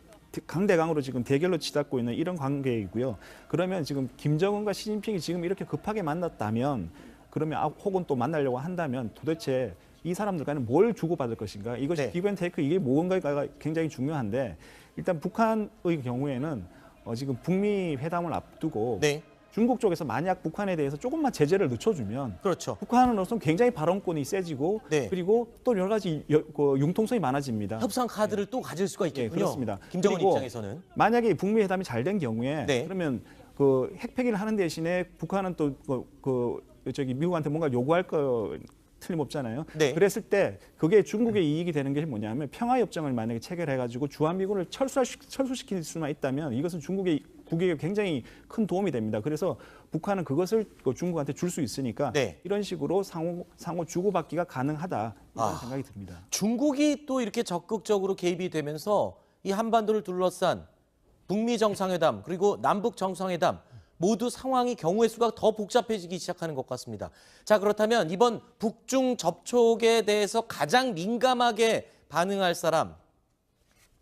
강대강으로 지금 대결로 치닫고 있는 이런 관계이고요. 그러면 지금 김정은과 시진핑이 지금 이렇게 급하게 만났다면 그러면 혹은 또 만나려고 한다면 도대체 이 사람들과는 뭘 주고받을 것인가? 이것이 네. 기브앤테이크 이게 뭔가가 굉장히 중요한데 일단 북한의 경우에는 지금 북미 회담을 앞두고 네. 중국 쪽에서 만약 북한에 대해서 조금만 제재를 늦춰주면 그렇죠. 북한으로서는 굉장히 발언권이 세지고 네. 그리고 또 여러 가지 융통성이 많아집니다. 협상 카드를 또 가질 수가 있겠군요. 그렇습니다. 김정은 그리고 입장에서는. 만약에 북미 회담이 잘 된 경우에 네. 그러면 그 핵폐기를 하는 대신에 북한은 또 저기 미국한테 뭔가 요구할 거 틀림없잖아요. 네. 그랬을 때 그게 중국의 이익이 되는 게 뭐냐면 평화협정을 만약에 체결해가지고 주한미군을 철수시킬 수만 있다면 이것은 중국의 국익에 굉장히 큰 도움이 됩니다. 그래서 북한은 그것을 중국한테 줄 수 있으니까 네. 이런 식으로 상호 주고받기가 가능하다 이런 생각이 듭니다. 중국이 또 이렇게 적극적으로 개입이 되면서 이 한반도를 둘러싼 북미 정상회담 그리고 남북 정상회담 모두 상황이 경우의 수가 더 복잡해지기 시작하는 것 같습니다. 자, 그렇다면 이번 북중 접촉에 대해서 가장 민감하게 반응할 사람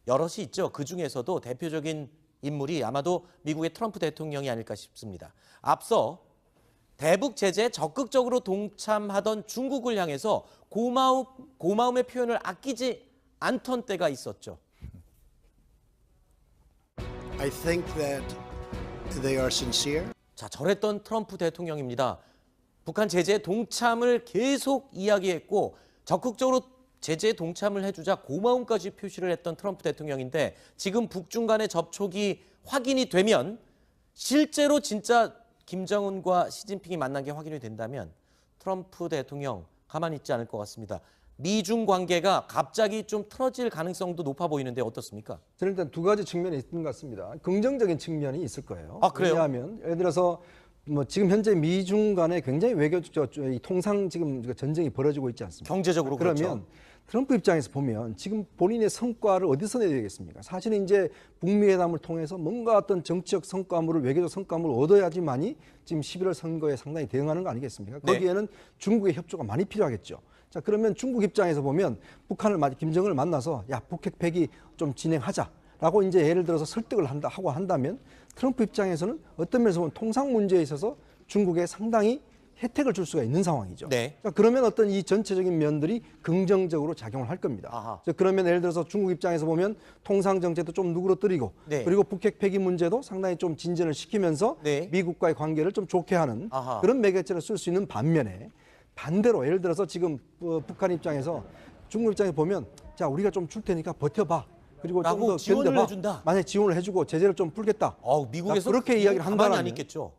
여럿이 있죠. 그중에서도 대표적인 인물이 아마도 미국의 트럼프 대통령이 아닐까 싶습니다. 앞서 대북 제재에 적극적으로 동참하던 중국을 향해서 고마움의 표현을 아끼지 않던 때가 있었죠. I think that they are sincere. 자, 저랬던 트럼프 대통령입니다. 북한 제재에 동참을 계속 이야기했고 적극적으로 제재에 동참을 해주자 고마움까지 표시를 했던 트럼프 대통령인데 지금 북중 간의 접촉이 확인이 되면 실제로 진짜 김정은과 시진핑이 만난 게 확인이 된다면 트럼프 대통령 가만히 있지 않을 것 같습니다. 미중 관계가 갑자기 좀 틀어질 가능성도 높아 보이는데 어떻습니까? 저는 일단 두 가지 측면이 있는 것 같습니다. 긍정적인 측면이 있을 거예요. 아, 그래요? 왜냐하면 예를 들어서 뭐 지금 현재 미중 간에 굉장히 외교적 통상 지금 전쟁이 벌어지고 있지 않습니까? 경제적으로 그러면 그렇죠. 트럼프 입장에서 보면 지금 본인의 성과를 어디서 내야 되겠습니까? 사실은 이제 북미회담을 통해서 뭔가 어떤 정치적 성과물을 외교적 성과물을 얻어야지만이 지금 11월 선거에 상당히 대응하는 거 아니겠습니까? 네. 거기에는 중국의 협조가 많이 필요하겠죠. 자, 그러면 중국 입장에서 보면 김정은을 만나서 야, 북핵 폐기 좀 진행하자라고 이제 예를 들어서 설득을 한다면 트럼프 입장에서는 어떤 면에서 보면 통상 문제에 있어서 중국에 상당히 혜택을 줄 수가 있는 상황이죠. 네. 자, 그러면 어떤 이 전체적인 면들이 긍정적으로 작용을 할 겁니다. 아하. 자, 그러면 예를 들어서 중국 입장에서 보면 통상 정책도 좀 누그러뜨리고 네. 그리고 북핵 폐기 문제도 상당히 좀 진전을 시키면서 네. 미국과의 관계를 좀 좋게 하는 아하. 그런 매개체를 쓸 수 있는 반면에 반대로 예를 들어서 지금 북한 입장에서 중국 입장에 보면 자, 우리가 좀 줄 테니까 버텨봐. 그리고 좀 라고 더 지원을 견뎌봐. 해준다. 만약에 지원을 해주고 제재를 좀 풀겠다. 미국에서 자, 그렇게 이야기를 가만히 안 한다면 있겠죠.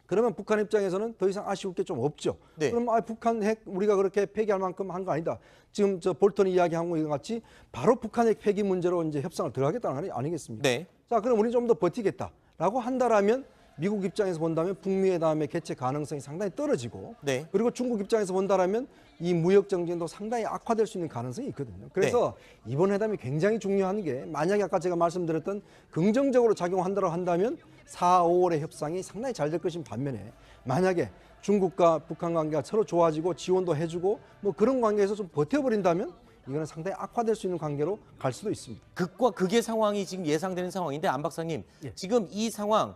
그러면 북한 입장에서는 더 이상 아쉬울 게 좀 없죠. 네. 그럼 북한 핵 우리가 그렇게 폐기할 만큼 한 거 아니다. 지금 저 볼턴이 이야기한 것 같이 바로 북한 핵 폐기 문제로 이제 협상을 들어가겠다는 거 아니겠습니까? 네. 자, 그럼 우리 좀 더 버티겠다라고 한다라면 미국 입장에서 본다면 북미회담의 개최 가능성이 상당히 떨어지고 네. 그리고 중국 입장에서 본다라면 이 무역 정쟁도 상당히 악화될 수 있는 가능성이 있거든요. 그래서 이번 회담이 굉장히 중요한 게 만약에 아까 제가 말씀드렸던 긍정적으로 작용한다고 한다면 4, 5월의 협상이 상당히 잘 될 것인 반면에 만약에 중국과 북한 관계가 서로 좋아지고 지원도 해주고 뭐 그런 관계에서 좀 버텨버린다면 이거는 상당히 악화될 수 있는 관계로 갈 수도 있습니다. 극과 극의 상황이 지금 예상되는 상황인데 안 박사님 예. 지금 이 상황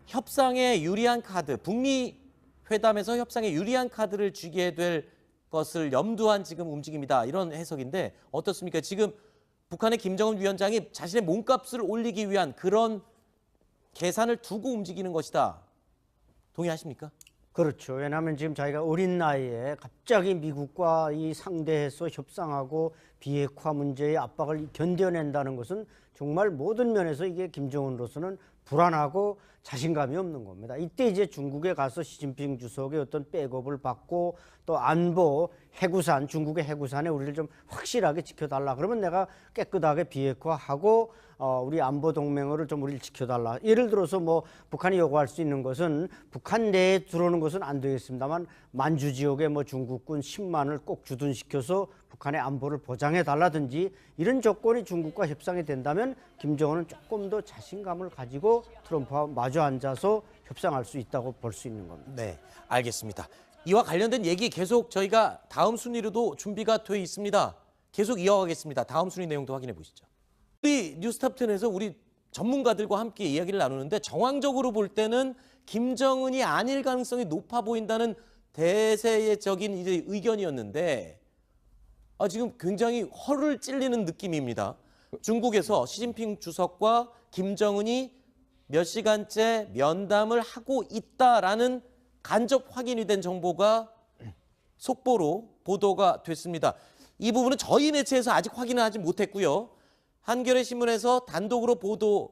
협상에 유리한 카드 북미 회담에서 협상에 유리한 카드를 쥐게 될 것을 염두한 지금 움직임이다 이런 해석인데 어떻습니까? 지금 북한의 김정은 위원장이 자신의 몸값을 올리기 위한 그런 계산을 두고 움직이는 것이다. 동의하십니까? 그렇죠. 왜냐하면 지금 자기가 어린 나이에 갑자기 미국과 이 상대해서 협상하고 비핵화 문제의 압박을 견뎌낸다는 것은 정말 모든 면에서 이게 김정은으로서는 불안하고 자신감이 없는 겁니다. 이때 이제 중국에 가서 시진핑 주석의 어떤 백업을 받고 또 안보, 해구산, 중국의 해구산에 우리를 좀 확실하게 지켜달라. 그러면 내가 깨끗하게 비핵화하고 우리 안보 동맹을 좀 우리를 지켜달라. 예를 들어서 뭐 북한이 요구할 수 있는 것은 북한 내에 들어오는 것은 안 되겠습니다만 만주 지역에 뭐 중국군 10만을 꼭 주둔시켜서 북한의 안보를 보장해 달라든지 이런 조건이 중국과 협상이 된다면 김정은은 조금 더 자신감을 가지고 트럼프와 마주 앉아서 협상할 수 있다고 볼 수 있는 겁니다. 네, 알겠습니다. 이와 관련된 얘기 계속 저희가 다음 순위로도 준비가 돼 있습니다. 계속 이어가겠습니다. 다음 순위 내용도 확인해 보시죠. 우리 뉴스탑10에서 우리 전문가들과 함께 이야기를 나누는데 정황적으로 볼 때는 김정은이 아닐 가능성이 높아 보인다는 대세적인 이제 의견이었는데 지금 굉장히 허를 찔리는 느낌입니다. 중국에서 시진핑 주석과 김정은이 몇 시간째 면담을 하고 있다라는 간접 확인이 된 정보가 속보로 보도가 됐습니다. 이 부분은 저희 매체에서 아직 확인을 하지 못했고요. 한겨레 신문에서 단독으로 보도한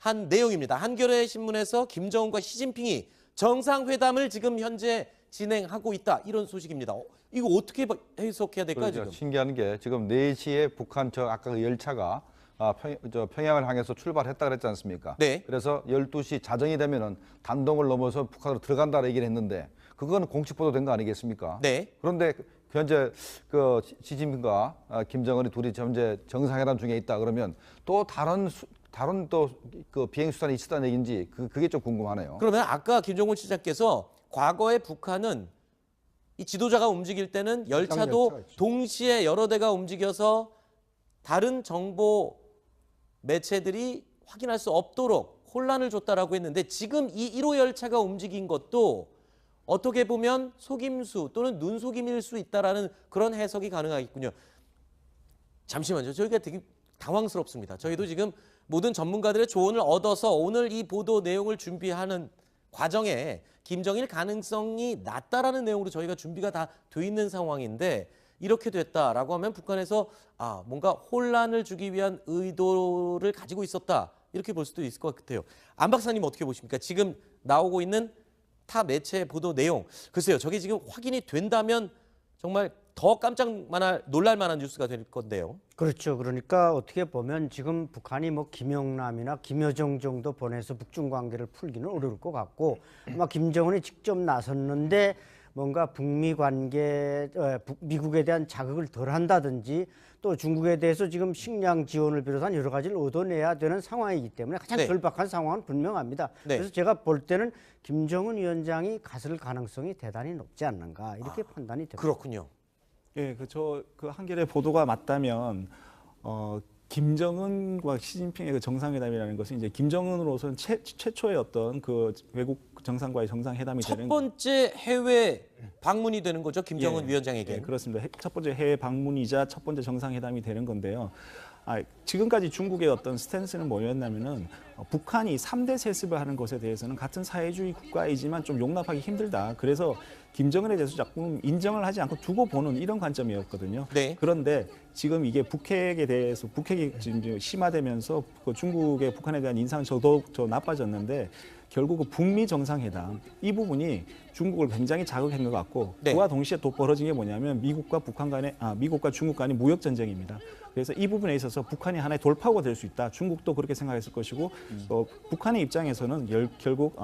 한 내용입니다. 한겨레 신문에서 김정은과 시진핑이 정상회담을 지금 현재 진행하고 있다. 이런 소식입니다. 이거 어떻게 해석해야 될까요, 그러죠. 지금? 신기한 게 지금 4시에 북한 아까 그 열차가 평양을 향해서 출발했다 그랬지 않습니까? 네. 그래서 12시 자정이 되면은 단동을 넘어서 북한으로 들어간다는 얘기를 했는데 그건 공식 보도된 거 아니겠습니까? 네. 그런데 현재 그 시진핑과 김정은이 둘이 현재 정상회담 중에 있다 그러면 또 다른 또 그 비행 수단이 있었다는 얘기인지 그게 좀 궁금하네요. 그러면 아까 김종훈 시장께서 과거에 북한은 이 지도자가 움직일 때는 열차도 열차가 있죠. 동시에 여러 대가 움직여서 다른 정보 매체들이 확인할 수 없도록 혼란을 줬다라고 했는데 지금 이 1호 열차가 움직인 것도 어떻게 보면 속임수 또는 눈속임일 수 있다라는 그런 해석이 가능하겠군요. 잠시만요. 저희가 되게 당황스럽습니다. 저희도 지금 모든 전문가들의 조언을 얻어서 오늘 이 보도 내용을 준비하는 과정에 김정일 가능성이 낮다라는 내용으로 저희가 준비가 다 돼 있는 상황인데 이렇게 됐다라고 하면 북한에서 뭔가 혼란을 주기 위한 의도를 가지고 있었다 이렇게 볼 수도 있을 것 같아요. 안 박사님 어떻게 보십니까? 지금 나오고 있는 타 매체 보도 내용 글쎄요. 저게 지금 확인이 된다면 정말 더 깜짝 놀랄 만한 뉴스가 될 건데요. 그렇죠. 그러니까 어떻게 보면 지금 북한이 뭐 김영남이나 김여정 정도 보내서 북중 관계를 풀기는 어려울 것 같고 아마 김정은이 직접 나섰는데 뭔가 북미 관계, 미국에 대한 자극을 덜 한다든지 또 중국에 대해서 지금 식량 지원을 비롯한 여러 가지를 얻어내야 되는 상황이기 때문에 가장 네. 절박한 상황은 분명합니다. 네. 그래서 제가 볼 때는 김정은 위원장이 갔을 가능성이 대단히 높지 않는가 이렇게 판단이 됩니다. 그렇군요. 예, 그 한겨레 보도가 맞다면 김정은과 시진핑의 그 정상회담이라는 것은 이제 김정은으로서는 최초의 어떤 그 외국 정상과의 정상회담이 첫 되는 번째 해외 방문이 되는 거죠. 김정은 예, 위원장에게. 예, 그렇습니다. 첫 번째 해외 방문이자 첫 번째 정상회담이 되는 건데요. 지금까지 중국의 어떤 스탠스는 뭐였냐면은 북한이 3대 세습을 하는 것에 대해서는 같은 사회주의 국가이지만 좀 용납하기 힘들다. 그래서 김정은에 대해서 자꾸 인정을 하지 않고 두고 보는 이런 관점이었거든요. 네. 그런데 지금 이게 북핵에 대해서 북핵이 지금 심화되면서 그 중국의 북한에 대한 인상은 더더욱 나빠졌는데 결국 그 북미 정상회담 이 부분이 중국을 굉장히 자극한 것 같고 네. 그와 동시에 또 벌어진 게 뭐냐면 미국과 중국 간의 무역 전쟁입니다. 그래서 이 부분에 있어서 북한이 하나의 돌파구가 될 수 있다. 중국도 그렇게 생각했을 것이고 북한의 입장에서는 결국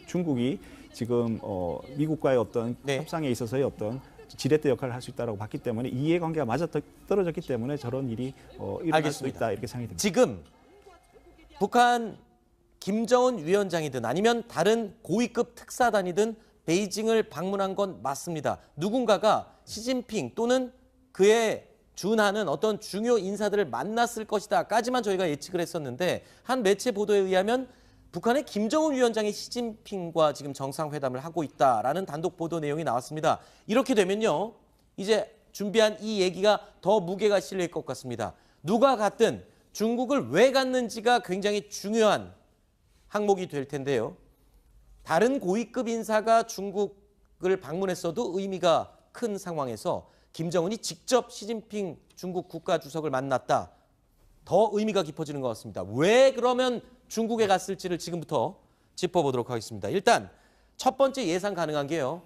중국이 지금 미국과의 어떤 네. 협상에 있어서의 어떤 지렛대 역할을 할 수 있다고 봤기 때문에 이해관계가 맞아 떨어졌기 때문에 저런 일이 일어날 수 알겠습니다. 있다 이렇게 생각이 듭니다. 지금 북한 김정은 위원장이든 아니면 다른 고위급 특사단이든 베이징을 방문한 건 맞습니다. 누군가가 시진핑 또는 그에 준하는 어떤 중요 인사들을 만났을 것이다까지만 저희가 예측을 했었는데 한 매체 보도에 의하면 북한의 김정은 위원장이 시진핑과 지금 정상회담을 하고 있다라는 단독 보도 내용이 나왔습니다. 이렇게 되면요. 이제 준비한 이 얘기가 더 무게가 실릴 것 같습니다. 누가 갔든 중국을 왜 갔는지가 굉장히 중요한 항목이 될 텐데요. 다른 고위급 인사가 중국을 방문했어도 의미가 큰 상황에서 김정은이 직접 시진핑 중국 국가주석을 만났다. 더 의미가 깊어지는 것 같습니다. 왜 그러면 중국에 갔을지를 지금부터 짚어보도록 하겠습니다. 일단 첫 번째 예상 가능한 게요.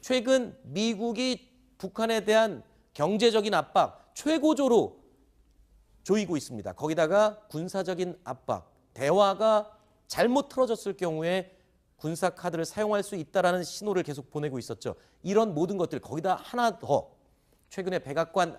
최근 미국이 북한에 대한 경제적인 압박 최고조로 조이고 있습니다. 거기다가 군사적인 압박, 대화가 잘못 틀어졌을 경우에 군사 카드를 사용할 수 있다라는 신호를 계속 보내고 있었죠. 이런 모든 것들 거기다 하나 더 최근에 백악관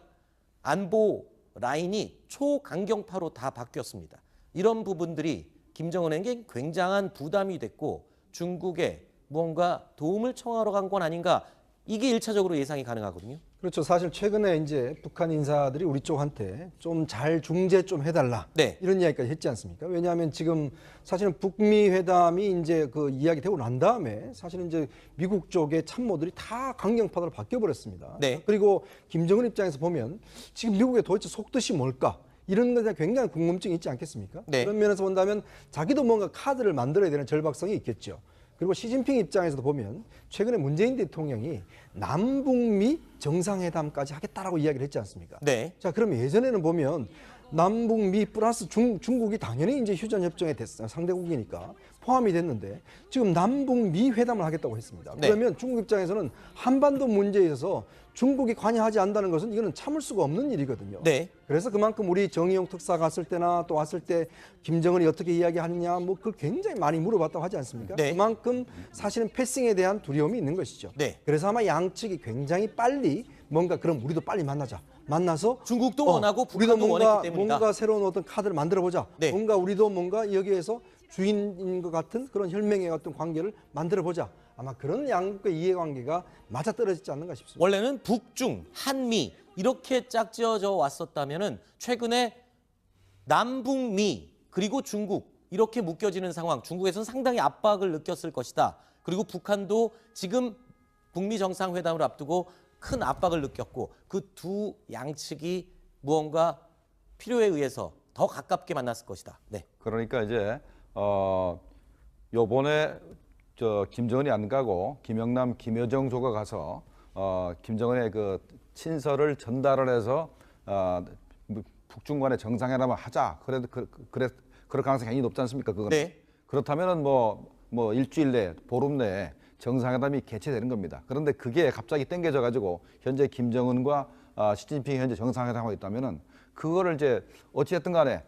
안보 라인이 초강경파로 다 바뀌었습니다. 이런 부분들이 김정은에게 굉장한 부담이 됐고 중국에 무언가 도움을 청하러 간 건 아닌가 이게 1차적으로 예상이 가능하거든요. 그렇죠. 사실 최근에 이제 북한 인사들이 우리 쪽한테 좀 잘 중재 좀 해달라. 네. 이런 이야기까지 했지 않습니까? 왜냐하면 지금 사실은 북미 회담이 이제 그 이야기 되고 난 다음에 사실은 이제 미국 쪽의 참모들이 다 강경파로 바뀌어 버렸습니다. 네. 그리고 김정은 입장에서 보면 지금 미국의 도대체 속뜻이 뭘까? 이런 것에 대한 굉장한 궁금증이 있지 않겠습니까? 네. 그런 면에서 본다면 자기도 뭔가 카드를 만들어야 되는 절박성이 있겠죠. 그리고 시진핑 입장에서도 보면 최근에 문재인 대통령이 남북미 정상회담까지 하겠다라고 이야기를 했지 않습니까? 네. 자, 그럼 예전에는 보면 남북미 플러스 중국이 당연히 이제 휴전 협정에 상대국이니까 포함이 됐는데 지금 남북미 회담을 하겠다고 했습니다. 네. 그러면 중국 입장에서는 한반도 문제에 있어서 중국이 관여하지 않는다는 것은 이거는 참을 수가 없는 일이거든요. 네. 그래서 그만큼 우리 정의용 특사 갔을 때나 또 왔을 때 김정은이 어떻게 이야기하느냐 뭐 그걸 굉장히 많이 물어봤다고 하지 않습니까? 네. 그만큼 사실은 패싱에 대한 두려움이 있는 것이죠. 네. 그래서 아마 양측이 굉장히 빨리 뭔가 그럼 우리도 빨리 만나서 중국도 원하고 우리도 북한도 원했기 때문이다. 뭔가 새로운 어떤 카드를 만들어 보자. 네. 우리도 뭔가 여기에서 주인인 것 같은 그런 혈맹의 어떤 관계를 만들어 보자. 아마 그런 양국의 이해관계가 맞아떨어지지 않는가 싶습니다. 원래는 북중, 한미 이렇게 짝지어져 왔었다면은 최근에 남북미 그리고 중국 이렇게 묶여지는 상황, 중국에서는 상당히 압박을 느꼈을 것이다. 그리고 북한도 지금 북미 정상회담을 앞두고 큰 압박을 느꼈고 그 두 양측이 무언가 필요에 의해서 더 가깝게 만났을 것이다. 네. 그러니까 이제 요번에 김정은이 안 가고 김영남, 김여정 조가 가서 김정은의 그 친서를 전달을 해서 북중 간의 정상회담을 하자. 그래도 그럴 가능성이 굉장히 높지 않습니까? 그건. 네. 그렇다면은 뭐 일주일 내, 보름 내에 정상회담이 개최되는 겁니다. 그런데 그게 갑자기 땡겨져 가지고 현재 김정은과 시진핑이 현재 정상회담하고 있다면은 그거를 이제 어찌됐든 간에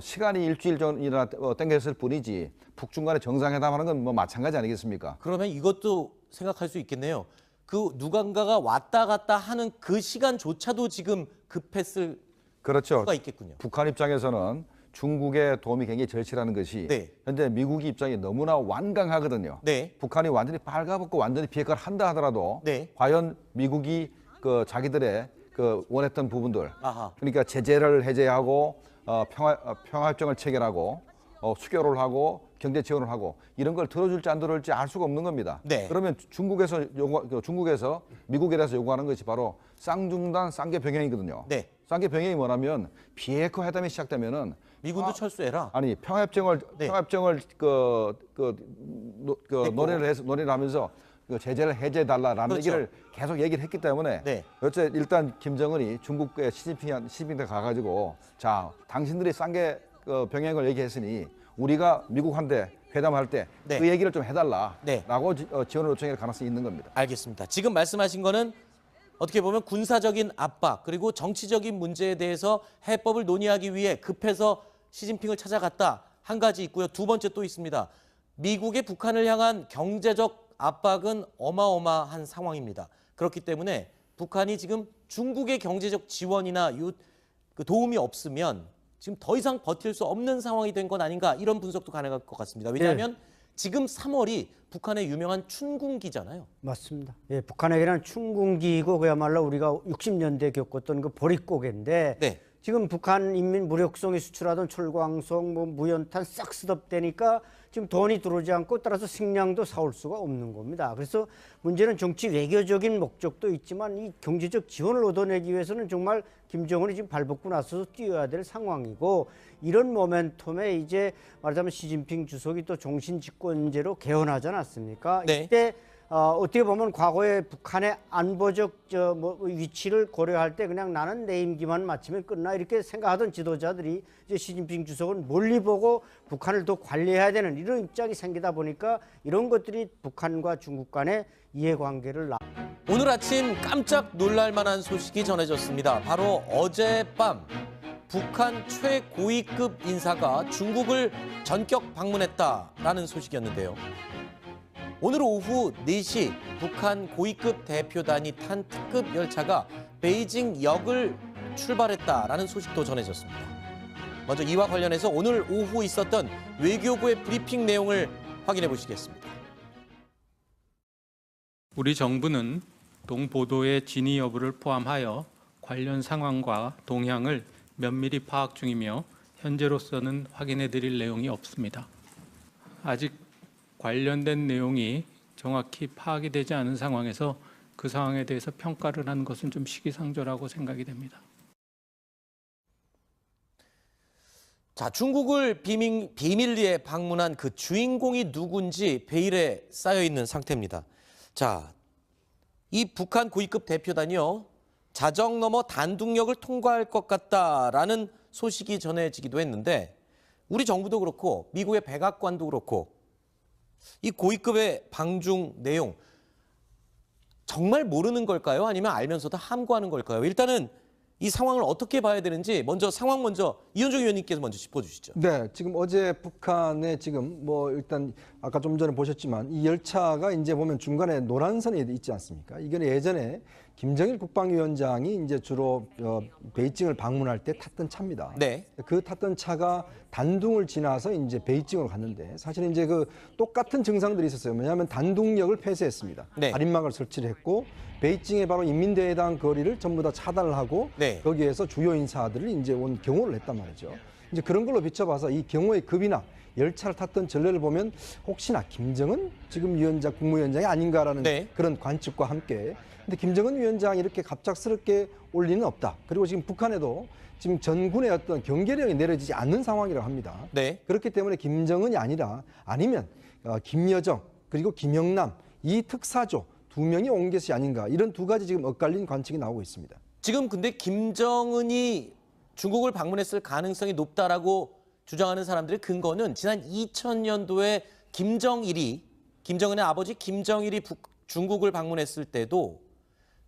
시간이 일주일 전이나 땡겼을 뿐이지 북중 간의 정상회담하는 건 뭐 마찬가지 아니겠습니까? 그러면 이것도 생각할 수 있겠네요. 그 누군가가 왔다 갔다 하는 그 시간조차도 지금 급했을 그렇죠. 수가 있겠군요. 북한 입장에서는 중국의 도움이 굉장히 절실하는 것이 네. 현재 미국의 입장이 너무나 완강하거든요. 네. 북한이 완전히 빨가벗고 완전히 비핵화를 한다 하더라도 네. 과연 미국이 그 자기들의 그 원했던 부분들, 아하. 그러니까 제재를 해제하고 평화협정을 체결하고 수교를 하고 경제 지원을 하고 이런 걸 들어줄지 안 들어줄지 알 수가 없는 겁니다. 네. 그러면 중국에서 미국에 대해서 요구하는 것이 바로 쌍중단 쌍계 병행이거든요. 네. 쌍계 병행이 뭐냐면 비핵화 회담이 시작되면은 미군도 철수해라. 아니 평화협정을 네. 논의를 하면서 그 제재를 해제해 달라라는 그렇죠. 얘기를 계속 얘기를 했기 때문에 네. 어째 일단 김정은이 중국의 시진핑한테 가가지고 자 당신들이 쌍계 병행을 얘기했으니 우리가 미국한테 회담할 때 그 네. 얘기를 좀 해달라라고 네. 지원을 요청할 가능성이 있는 겁니다. 알겠습니다. 지금 말씀하신 거는 어떻게 보면 군사적인 압박 그리고 정치적인 문제에 대해서 해법을 논의하기 위해 급해서 시진핑을 찾아갔다. 한 가지 있고요. 두 번째 또 있습니다. 미국의 북한을 향한 경제적 압박은 어마어마한 상황입니다. 그렇기 때문에 북한이 지금 중국의 경제적 지원이나 그 도움이 없으면 지금 더 이상 버틸 수 없는 상황이 된 건 아닌가 이런 분석도 가능할 것 같습니다. 왜냐하면 지금 3월이 북한의 유명한 춘궁기잖아요. 맞습니다. 예, 북한에게는 춘궁기이고 그야말로 우리가 60년대에 겪었던 그 보릿고개인데 네. 지금 북한 인민 무력성이 수출하던 철광석, 무연탄 싹 스톱되니까 지금 돈이 들어오지 않고 따라서 식량도 사올 수가 없는 겁니다. 그래서 문제는 정치 외교적인 목적도 있지만 이 경제적 지원을 얻어내기 위해서는 정말 김정은이 지금 발벗고 나서서 뛰어야 될 상황이고 이런 모멘텀에 이제 말하자면 시진핑 주석이 또 종신집권제로 개헌하지 않았습니까? 네. 이때 어떻게 보면 과거에 북한의 안보적 위치를 고려할 때 그냥 나는 내 임기만 마치면 끝나 이렇게 생각하던 지도자들이 이제 시진핑 주석은 멀리 보고 북한을 더 관리해야 되는 이런 입장이 생기다 보니까 이런 것들이 북한과 중국 간의 이해관계를 오늘 아침 깜짝 놀랄 만한 소식이 전해졌습니다. 바로 어젯밤 북한 최고위급 인사가 중국을 전격 방문했다라는 소식이었는데요. 오늘 오후 4시 북한 고위급 대표단이 탄 특급 열차가 베이징역을 출발했다라는 소식도 전해졌습니다. 먼저 이와 관련해서 오늘 오후 있었던 외교부의 브리핑 내용을 확인해 보시겠습니다. 우리 정부는 동보도의 진위 여부를 포함하여 관련 상황과 동향을 면밀히 파악 중이며 현재로서는 확인해 드릴 내용이 없습니다. 아직 관련된 내용이 정확히 파악이 되지 않은 상황에서 그 상황에 대해서 평가를 하는 것은 좀 시기상조라고 생각이 됩니다. 자, 중국을 비밀리에 방문한 그 주인공이 누군지 베일에 쌓여 있는 상태입니다. 자, 이 북한 고위급 대표단이요. 자정 넘어 단둥역을 통과할 것 같다라는 소식이 전해지기도 했는데 우리 정부도 그렇고 미국의 백악관도 그렇고 이 고위급의 방중 내용 정말 모르는 걸까요? 아니면 알면서도 함구하는 걸까요? 일단은 이 상황을 어떻게 봐야 되는지 상황 먼저 이현종 의원님께서 먼저 짚어주시죠. 네, 지금 어제 북한에 지금 뭐 일단 아까 좀 전에 보셨지만 이 열차가 이제 보면 중간에 노란선이 있지 않습니까? 이건 예전에 김정일 국방위원장이 이제 주로 베이징을 방문할 때 탔던 차입니다. 네. 그 탔던 차가 단둥을 지나서 이제 베이징으로 갔는데 사실 이제 그 똑같은 증상들이 있었어요. 뭐냐면 단둥역을 폐쇄했습니다. 네. 가림막을 설치를 했고 베이징의 바로 인민대회당 거리를 전부 다 차단을 하고 네. 거기에서 주요 인사들을 이제 온 경호를 했단 말이죠. 이제 그런 걸로 비춰봐서 이 경호의 급이나 열차를 탔던 전례를 보면 혹시나 김정은 지금 위원장, 국무위원장이 아닌가라는 네. 그런 관측과 함께 근데 김정은 위원장이 이렇게 갑작스럽게 올 리는 없다. 그리고 지금 북한에도 지금 전군의 어떤 경계령이 내려지지 않는 상황이라고 합니다. 네. 그렇기 때문에 김정은이 아니면 김여정 그리고 김영남 이 특사조 2명이 온 것이 아닌가 이런 두 가지 지금 엇갈린 관측이 나오고 있습니다. 지금 근데 김정은이 중국을 방문했을 가능성이 높다라고 주장하는 사람들의 근거는 지난 2000년도에 김정은의 아버지 김정일이 중국을 방문했을 때도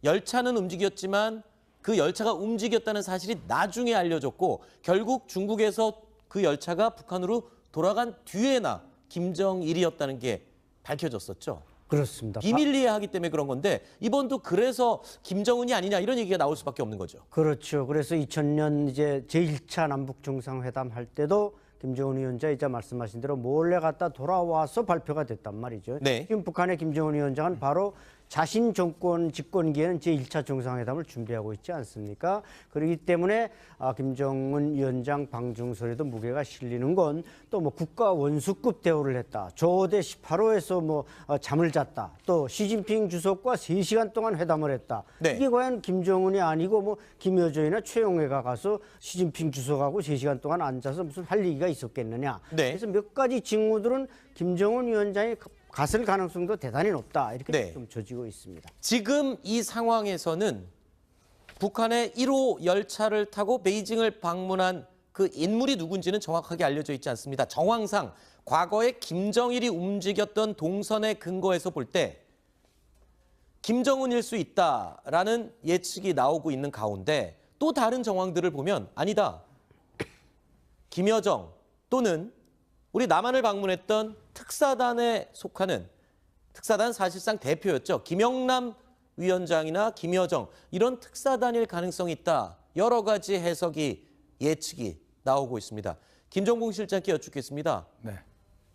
열차는 움직였지만 그 열차가 움직였다는 사실이 나중에 알려졌고 결국 중국에서 그 열차가 북한으로 돌아간 뒤에나 김정일이었다는 게 밝혀졌었죠. 그렇습니다. 비밀리에 하기 때문에 그런 건데 이번도 그래서 김정은이 아니냐 이런 얘기가 나올 수밖에 없는 거죠. 그렇죠. 그래서 2000년 이제 제1차 남북 정상회담 할 때도 김정은 위원장이 말씀하신 대로 몰래 갔다 돌아와서 발표가 됐단 말이죠. 네. 지금 북한의 김정은 위원장은 바로 자신 정권 집권기에는 제1차 정상회담을 준비하고 있지 않습니까? 그렇기 때문에 김정은 위원장 방중설에도 무게가 실리는 건 또 뭐 국가 원수급 대우를 했다. 조대 18호에서 잠을 잤다. 또 시진핑 주석과 3시간 동안 회담을 했다. 네. 이게 과연 김정은이 아니고 김여정이나 최용해가 가서 시진핑 주석하고 3시간 동안 앉아서 무슨 할 얘기가 있었겠느냐. 네. 그래서 몇 가지 징후들은 김정은 위원장이 갔을 가능성도 대단히 높다. 이렇게 네. 좀 져지고 있습니다. 지금 이 상황에서는 북한의 1호 열차를 타고 베이징을 방문한 그 인물이 누군지는 정확하게 알려져 있지 않습니다. 정황상 과거에 김정일이 움직였던 동선의 근거에서 볼 때 김정은일 수 있다라는 예측이 나오고 있는 가운데 또 다른 정황들을 보면 아니다. 김여정 또는 우리 남한을 방문했던 특사단에 속하는 특사단 사실상 대표였죠. 김영남 위원장이나 김여정 이런 특사단일 가능성이 있다. 여러 가지 해석이 예측이 나오고 있습니다. 김정봉 실장께 여쭙겠습니다. 네.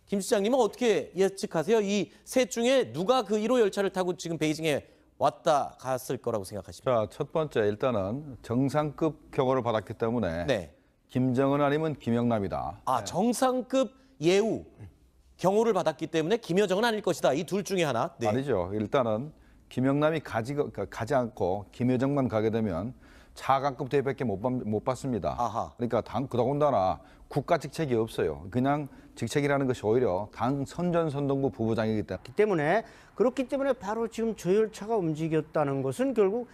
김 실장님은 어떻게 예측하세요? 이 셋 중에 누가 그 1호 열차를 타고 지금 베이징에 왔다 갔을 거라고 생각하십니까? 자, 첫 번째 일단은 정상급 경호를 받았기 때문에 네. 김정은 아니면 김영남이다. 정상급 예우 경호를 받았기 때문에 김여정은 아닐 것이다. 이 둘 중에 하나. 네. 아니죠. 일단은 김영남이 가지 않고 김여정만 가게 되면 차관급 대회밖에 못 받습니다. 아하. 그러니까 더군다나 국가 직책이 없어요. 그냥 직책이라는 것이 오히려 당 선전선동부 부부장이기 때문에. 그렇기 때문에 바로 지금 저 열차가 움직였다는 것은 결국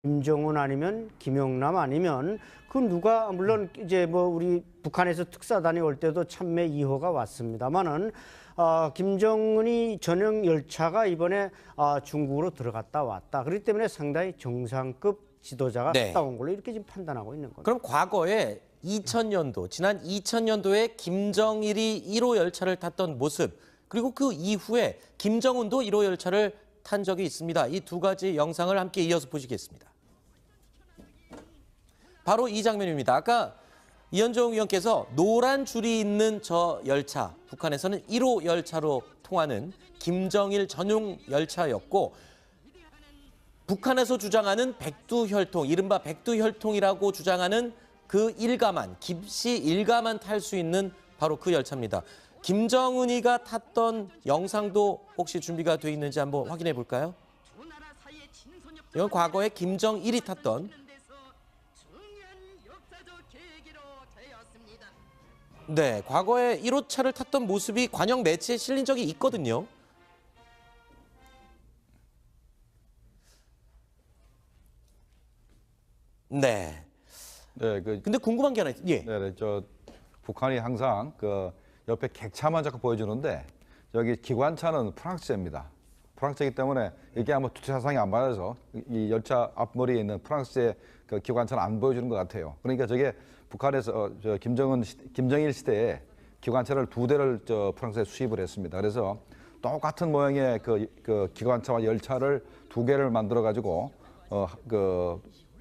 김정은 아니면 김영남 아니면 그 누가 물론 이제 우리 북한에서 특사단이 올 때도 참매 2호가 왔습니다만은 김정은이 전용 열차가 이번에 중국으로 들어갔다 왔다. 그렇기 때문에 상당히 정상급 지도자가 네. 갔다 온 걸로 이렇게 지금 판단하고 있는 겁니다. 그럼 과거에 지난 2000년도에 김정일이 1호 열차를 탔던 모습 그리고 그 이후에 김정은도 1호 열차를 탄 적이 있습니다. 이 두 가지 영상을 함께 이어서 보시겠습니다. 바로 이 장면입니다. 아까 이현종 의원께서 노란 줄이 있는 저 열차, 북한에서는 1호 열차로 통하는 김정일 전용 열차였고 북한에서 주장하는 백두혈통, 이른바 백두혈통이라고 주장하는 그 김씨 일가만 탈 수 있는 바로 그 열차입니다. 김정은이가 탔던 영상도 혹시 준비가 돼 있는지 한번 확인해 볼까요? 이건 과거에 김정일이 탔던 네, 과거에 1호차를 탔던 모습이 관영 매체에 실린 적이 있거든요. 네, 네, 근데 궁금한 게 하나 있어요. 예. 네, 북한이 항상 그 옆에 객차만 자꾸 보여주는데 여기 기관차는 프랑스제입니다. 프랑스이기 때문에 이게 아마 투자 사상이 안 맞아서 이 열차 앞머리에 있는 프랑스의 그 기관차는 안 보여주는 것 같아요. 그러니까 저게 북한에서 김정일 시대에 기관차를 2대를 프랑스에 수입을 했습니다. 그래서 똑같은 모양의 그 기관차와 열차를 2개를 만들어 가지고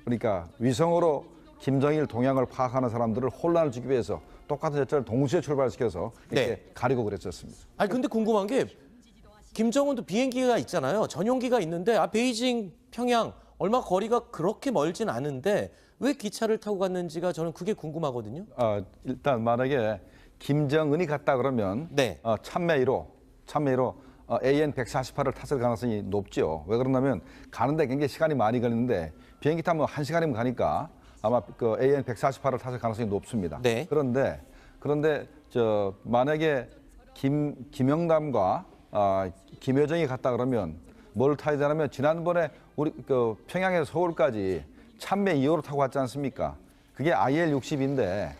그러니까 위성으로 김정일 동향을 파악하는 사람들을 혼란을 주기 위해서 똑같은 열차를 동시에 출발시켜서 이렇게 네. 가리고 그랬었습니다. 아니 근데 궁금한 게 김정은도 비행기가 있잖아요. 전용기가 있는데 베이징, 평양 얼마 거리가 그렇게 멀진 않은데 왜 기차를 타고 갔는지가 저는 그게 궁금하거든요. 일단 만약에 김정은이 갔다 그러면 네. 참매 1호 AN 148을 탔을 가능성이 높죠. 왜 그러냐면 가는데 굉장히 시간이 많이 걸리는데 비행기 타면 1시간이면 가니까 아마 그 AN 148을 탔을 가능성이 높습니다. 네. 그런데 만약에 김영남과 김여정이 갔다 그러면 뭘 타야 되냐면 지난번에 우리 그 평양에서 서울까지 참매 2호로 타고 갔지 않습니까? 그게 IL-60인데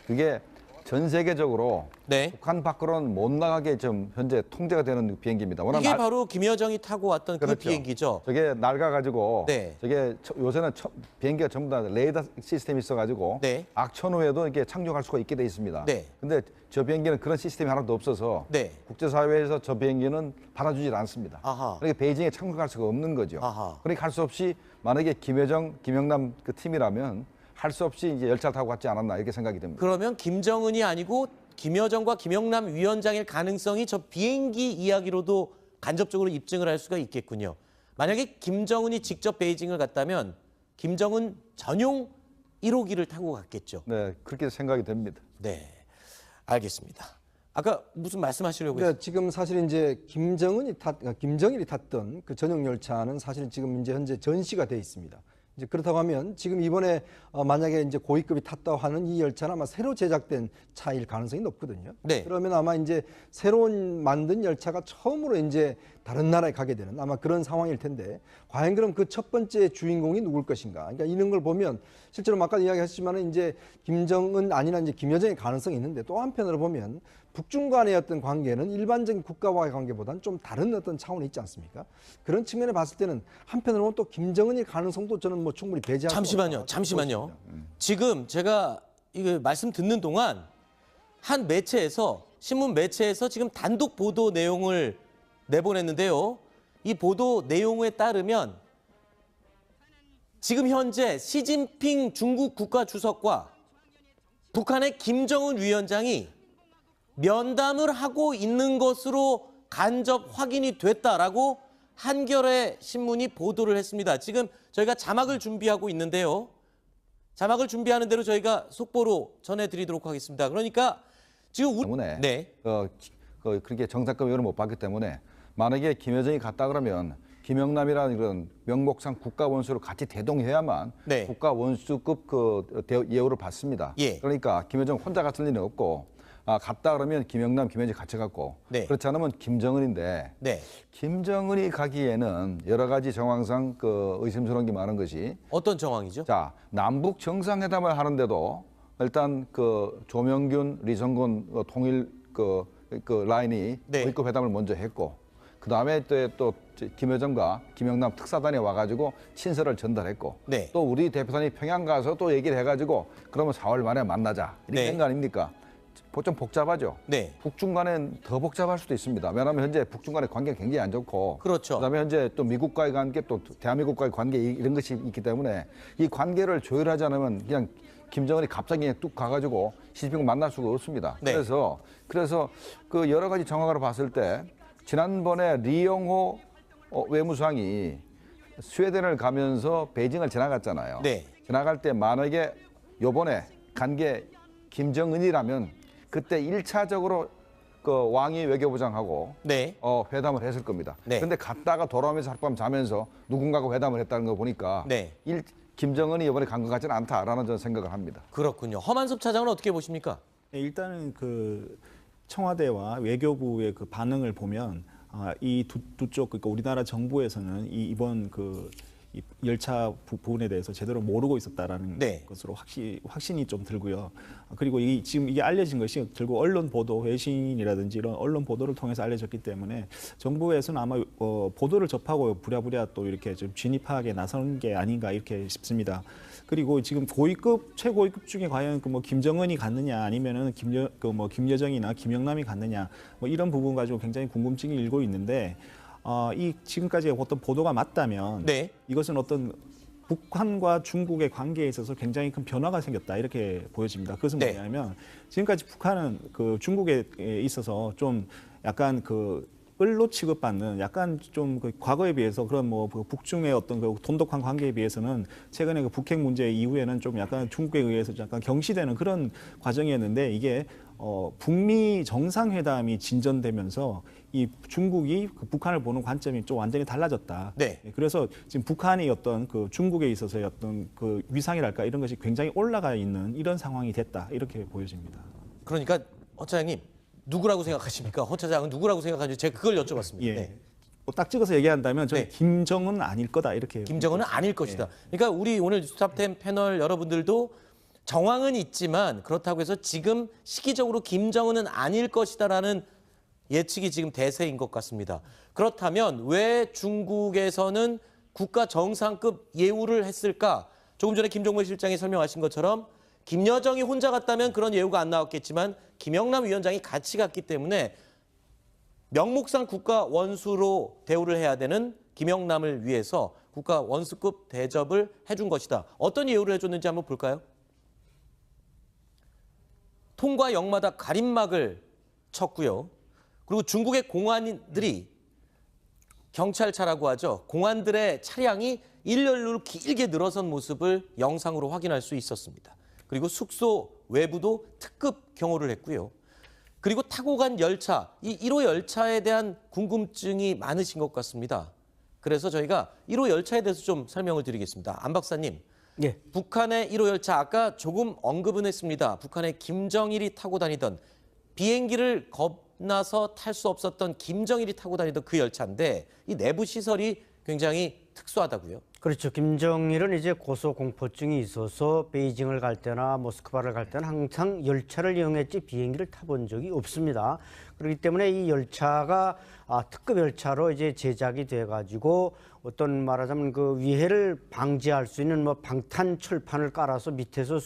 그게 전 세계적으로 네. 북한 밖으로는 못 나가게 좀 현재 통제가 되는 비행기입니다. 워낙 이게 바로 김여정이 타고 왔던 그 그렇죠. 비행기죠. 저게 낡아가지고 네. 저게 요새는 비행기가 전부 다 레이더 시스템이 있어가지고 네. 악천 후에도 이렇게 착륙할 수가 있게 돼 있습니다. 네. 근데 저 비행기는 그런 시스템이 하나도 없어서 네. 국제사회에서 저 비행기는 받아주질 않습니다. 아하. 그러니까 베이징에 착륙할 수가 없는 거죠. 아하. 그러니까 할 수 없이 만약에 김여정, 김영남 그 팀이라면 할 수 없이 이제 열차를 타고 갔지 않았나 이렇게 생각이 됩니다. 그러면 김정은이 아니고 김여정과 김영남 위원장일 가능성이 저 비행기 이야기로도 간접적으로 입증을 할 수가 있겠군요. 만약에 김정은이 직접 베이징을 갔다면 김정은 전용 1호기를 타고 갔겠죠. 네, 그렇게 생각이 됩니다. 네, 알겠습니다. 아까 무슨 말씀하시려고 그러니까 했어요? 지금 사실 이제 김정일이 탔던 그 전용 열차는 사실 지금 이제 현재 전시가 돼 있습니다. 이제 그렇다고 하면 지금 이번에 만약에 이제 고위급이 탔다고 하는 이 열차는 아마 새로 제작된 차일 가능성이 높거든요. 네. 그러면 아마 이제 새로운 만든 열차가 처음으로 이제 다른 나라에 가게 되는 아마 그런 상황일 텐데 과연 그럼 그 첫 번째 주인공이 누굴 것인가? 그러니까 이런 걸 보면 실제로 아까 이야기하셨지만은 이제 김정은 아니나 이제 김여정의 가능성이 있는데 또 한편으로 보면 북중 간의 어떤 관계는 일반적인 국가와의 관계보다는 좀 다른 어떤 차원이 있지 않습니까? 그런 측면에 봤을 때는 한편으로 보면 또 김정은의 가능성도 저는 뭐 충분히 배제할 수 없다. 잠시만요. 지금 제가 이거 말씀 듣는 동안 한 매체에서 신문 매체에서 지금 단독 보도 내용을 내보냈는데요. 이 보도 내용에 따르면 지금 현재 시진핑 중국 국가주석과 북한의 김정은 위원장이 면담을 하고 있는 것으로 간접 확인이 됐다라고 한겨레 신문이 보도를 했습니다. 지금 저희가 자막을 준비하고 있는데요. 자막을 준비하는 대로 저희가 속보로 전해드리도록 하겠습니다. 그러니까 지금 때문에 네. 그렇게 정상급 의원을 못 받기 때문에 만약에 김여정이 갔다 그러면 김영남이라는 그런 명목상 국가 원수를 같이 대동해야만 네. 국가 원수급 예우를 받습니다. 예. 그러니까 김여정 혼자 갔을 리는 없고 갔다 그러면 김영남, 김여정 같이 갔고 네. 그렇지 않으면 김정은인데 네. 김정은이 가기에는 여러 가지 정황상 의심스러운 게 많은 것이 어떤 정황이죠? 자 남북 정상회담을 하는데도 일단 조명균, 리성곤 통일 라인이 네. 고위급 회담을 먼저 했고 그 다음에 또 김여정과 김영남 특사단이 와가지고 친서를 전달했고 네. 또 우리 대표단이 평양 가서 또 얘기를 해가지고 그러면 4월 말에 만나자 이렇게 네. 된 거 아닙니까? 좀 복잡하죠. 네. 북중 간엔 더 복잡할 수도 있습니다. 왜냐하면 현재 북중 간의 관계가 굉장히 안 좋고 그렇죠. 그다음에 현재 또 미국과의 관계 또 대한민국과의 관계 이런 것이 있기 때문에 이 관계를 조율하지 않으면 그냥 김정은이 갑자기 그냥 뚝 가가지고 시진핑을 만날 수가 없습니다. 네. 그래서 그 여러 가지 정황으로 봤을 때 지난번에 리영호 외무상이 스웨덴을 가면서 베이징을 지나갔잖아요. 네. 지나갈 때 만약에 요번에 간 게 김정은이라면 그때 1차적으로 그 왕이 외교부장하고 네. 회담을 했을 겁니다. 네. 근데 갔다가 돌아오면서 하룻밤 자면서 누군가가 회담을 했다는 거 보니까 네. 김정은이 이번에 간 것 같지는 않다라는 저는 생각을 합니다. 그렇군요. 허만섭 차장은 어떻게 보십니까? 일단은 그 청와대와 외교부의 그 반응을 보면 이 두 쪽 그러니까 우리나라 정부에서는 이번 이 열차 부분에 대해서 제대로 모르고 있었다라는 네. 것으로 확신이 좀 들고요. 그리고 지금 이게 알려진 것이 결국 언론 보도, 외신이라든지 이런 언론 보도를 통해서 알려졌기 때문에 정부에서는 아마 보도를 접하고 부랴부랴 또 이렇게 좀 진입하게 나선 게 아닌가 이렇게 싶습니다. 그리고 지금 최고위급 중에 과연 그 뭐 김정은이 갔느냐 아니면은 김여정이나 김영남이 갔느냐 뭐 이런 부분 가지고 굉장히 궁금증이 일고 있는데 이 지금까지 어떤 보도가 맞다면 네. 이것은 어떤 북한과 중국의 관계에 있어서 굉장히 큰 변화가 생겼다 이렇게 보여집니다. 그것은 네. 뭐냐면 지금까지 북한은 그 중국에 있어서 좀 약간 을로 취급받는 약간 좀 그 과거에 비해서 그런 뭐 북중의 어떤 그 돈독한 관계에 비해서는 최근에 그 북핵 문제 이후에는 좀 약간 중국에 의해서 약간 경시되는 그런 과정이었는데 이게 북미 정상회담이 진전되면서 이 중국이 그 북한을 보는 관점이 좀 완전히 달라졌다. 네. 그래서 지금 북한이 어떤 그 중국에 있어서의 어떤 그 위상이랄까 이런 것이 굉장히 올라가 있는 이런 상황이 됐다 이렇게 보여집니다. 그러니까 허 차장님 누구라고 생각하십니까? 허 차장은 누구라고 생각하는지 제가 그걸 여쭤봤습니다. 예. 네. 뭐딱 찍어서 얘기한다면 저는 네. 김정은 아닐 거다 이렇게. 김정은은 아닐 것이다. 그러니까 우리 오늘 뉴스탑10 패널 여러분들도 정황은 있지만 그렇다고 해서 지금 시기적으로 김정은은 아닐 것이다라는 예측이 지금 대세인 것 같습니다. 그렇다면 왜 중국에서는 국가 정상급 예우를 했을까? 조금 전에 김종문 실장이 설명하신 것처럼 김여정이 혼자 갔다면 그런 예우가 안 나왔겠지만 김영남 위원장이 같이 갔기 때문에 명목상 국가 원수로 대우를 해야 되는 김영남을 위해서 국가 원수급 대접을 해준 것이다. 어떤 예우를 해줬는지 한번 볼까요? 통과 역마다 가림막을 쳤고요. 그리고 중국의 공안들이 경찰차라고 하죠. 공안들의 차량이 일렬로 길게 늘어선 모습을 영상으로 확인할 수 있었습니다. 그리고 숙소 외부도 특급 경호를 했고요. 그리고 타고 간 열차, 이 1호 열차에 대한 궁금증이 많으신 것 같습니다. 그래서 저희가 1호 열차에 대해서 좀 설명을 드리겠습니다. 안 박사님, 예. 북한의 1호 열차 아까 조금 언급은 했습니다. 북한의 김정일이 타고 다니던 비행기를 겁나서 탈 수 없었던 김정일이 타고 다니던 그 열차인데 이 내부 시설이 굉장히 특수하다고요. 그렇죠. 김정일은 이제 고소공포증이 있어서 베이징을 갈 때나 모스크바를 갈 때는 항상 열차를 이용했지 비행기를 타본 적이 없습니다. 그렇기 때문에 이 열차가 특급 열차로 이제 제작이 돼가지고 어떤 말하자면 그 위해를 방지할 수 있는 뭐 방탄 철판을 깔아서 밑에서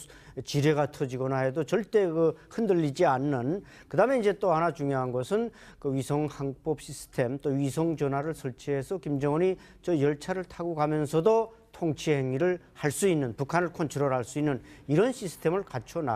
지뢰가 터지거나 해도 절대 그 흔들리지 않는. 그다음에 이제 또 하나 중요한 것은 그 위성 항법 시스템 또 위성 전화를 설치해서 김정은이 저 열차를 타고 가면서도 통치 행위를 할 수 있는 북한을 컨트롤할 수 있는 이런 시스템을 갖춰 놨.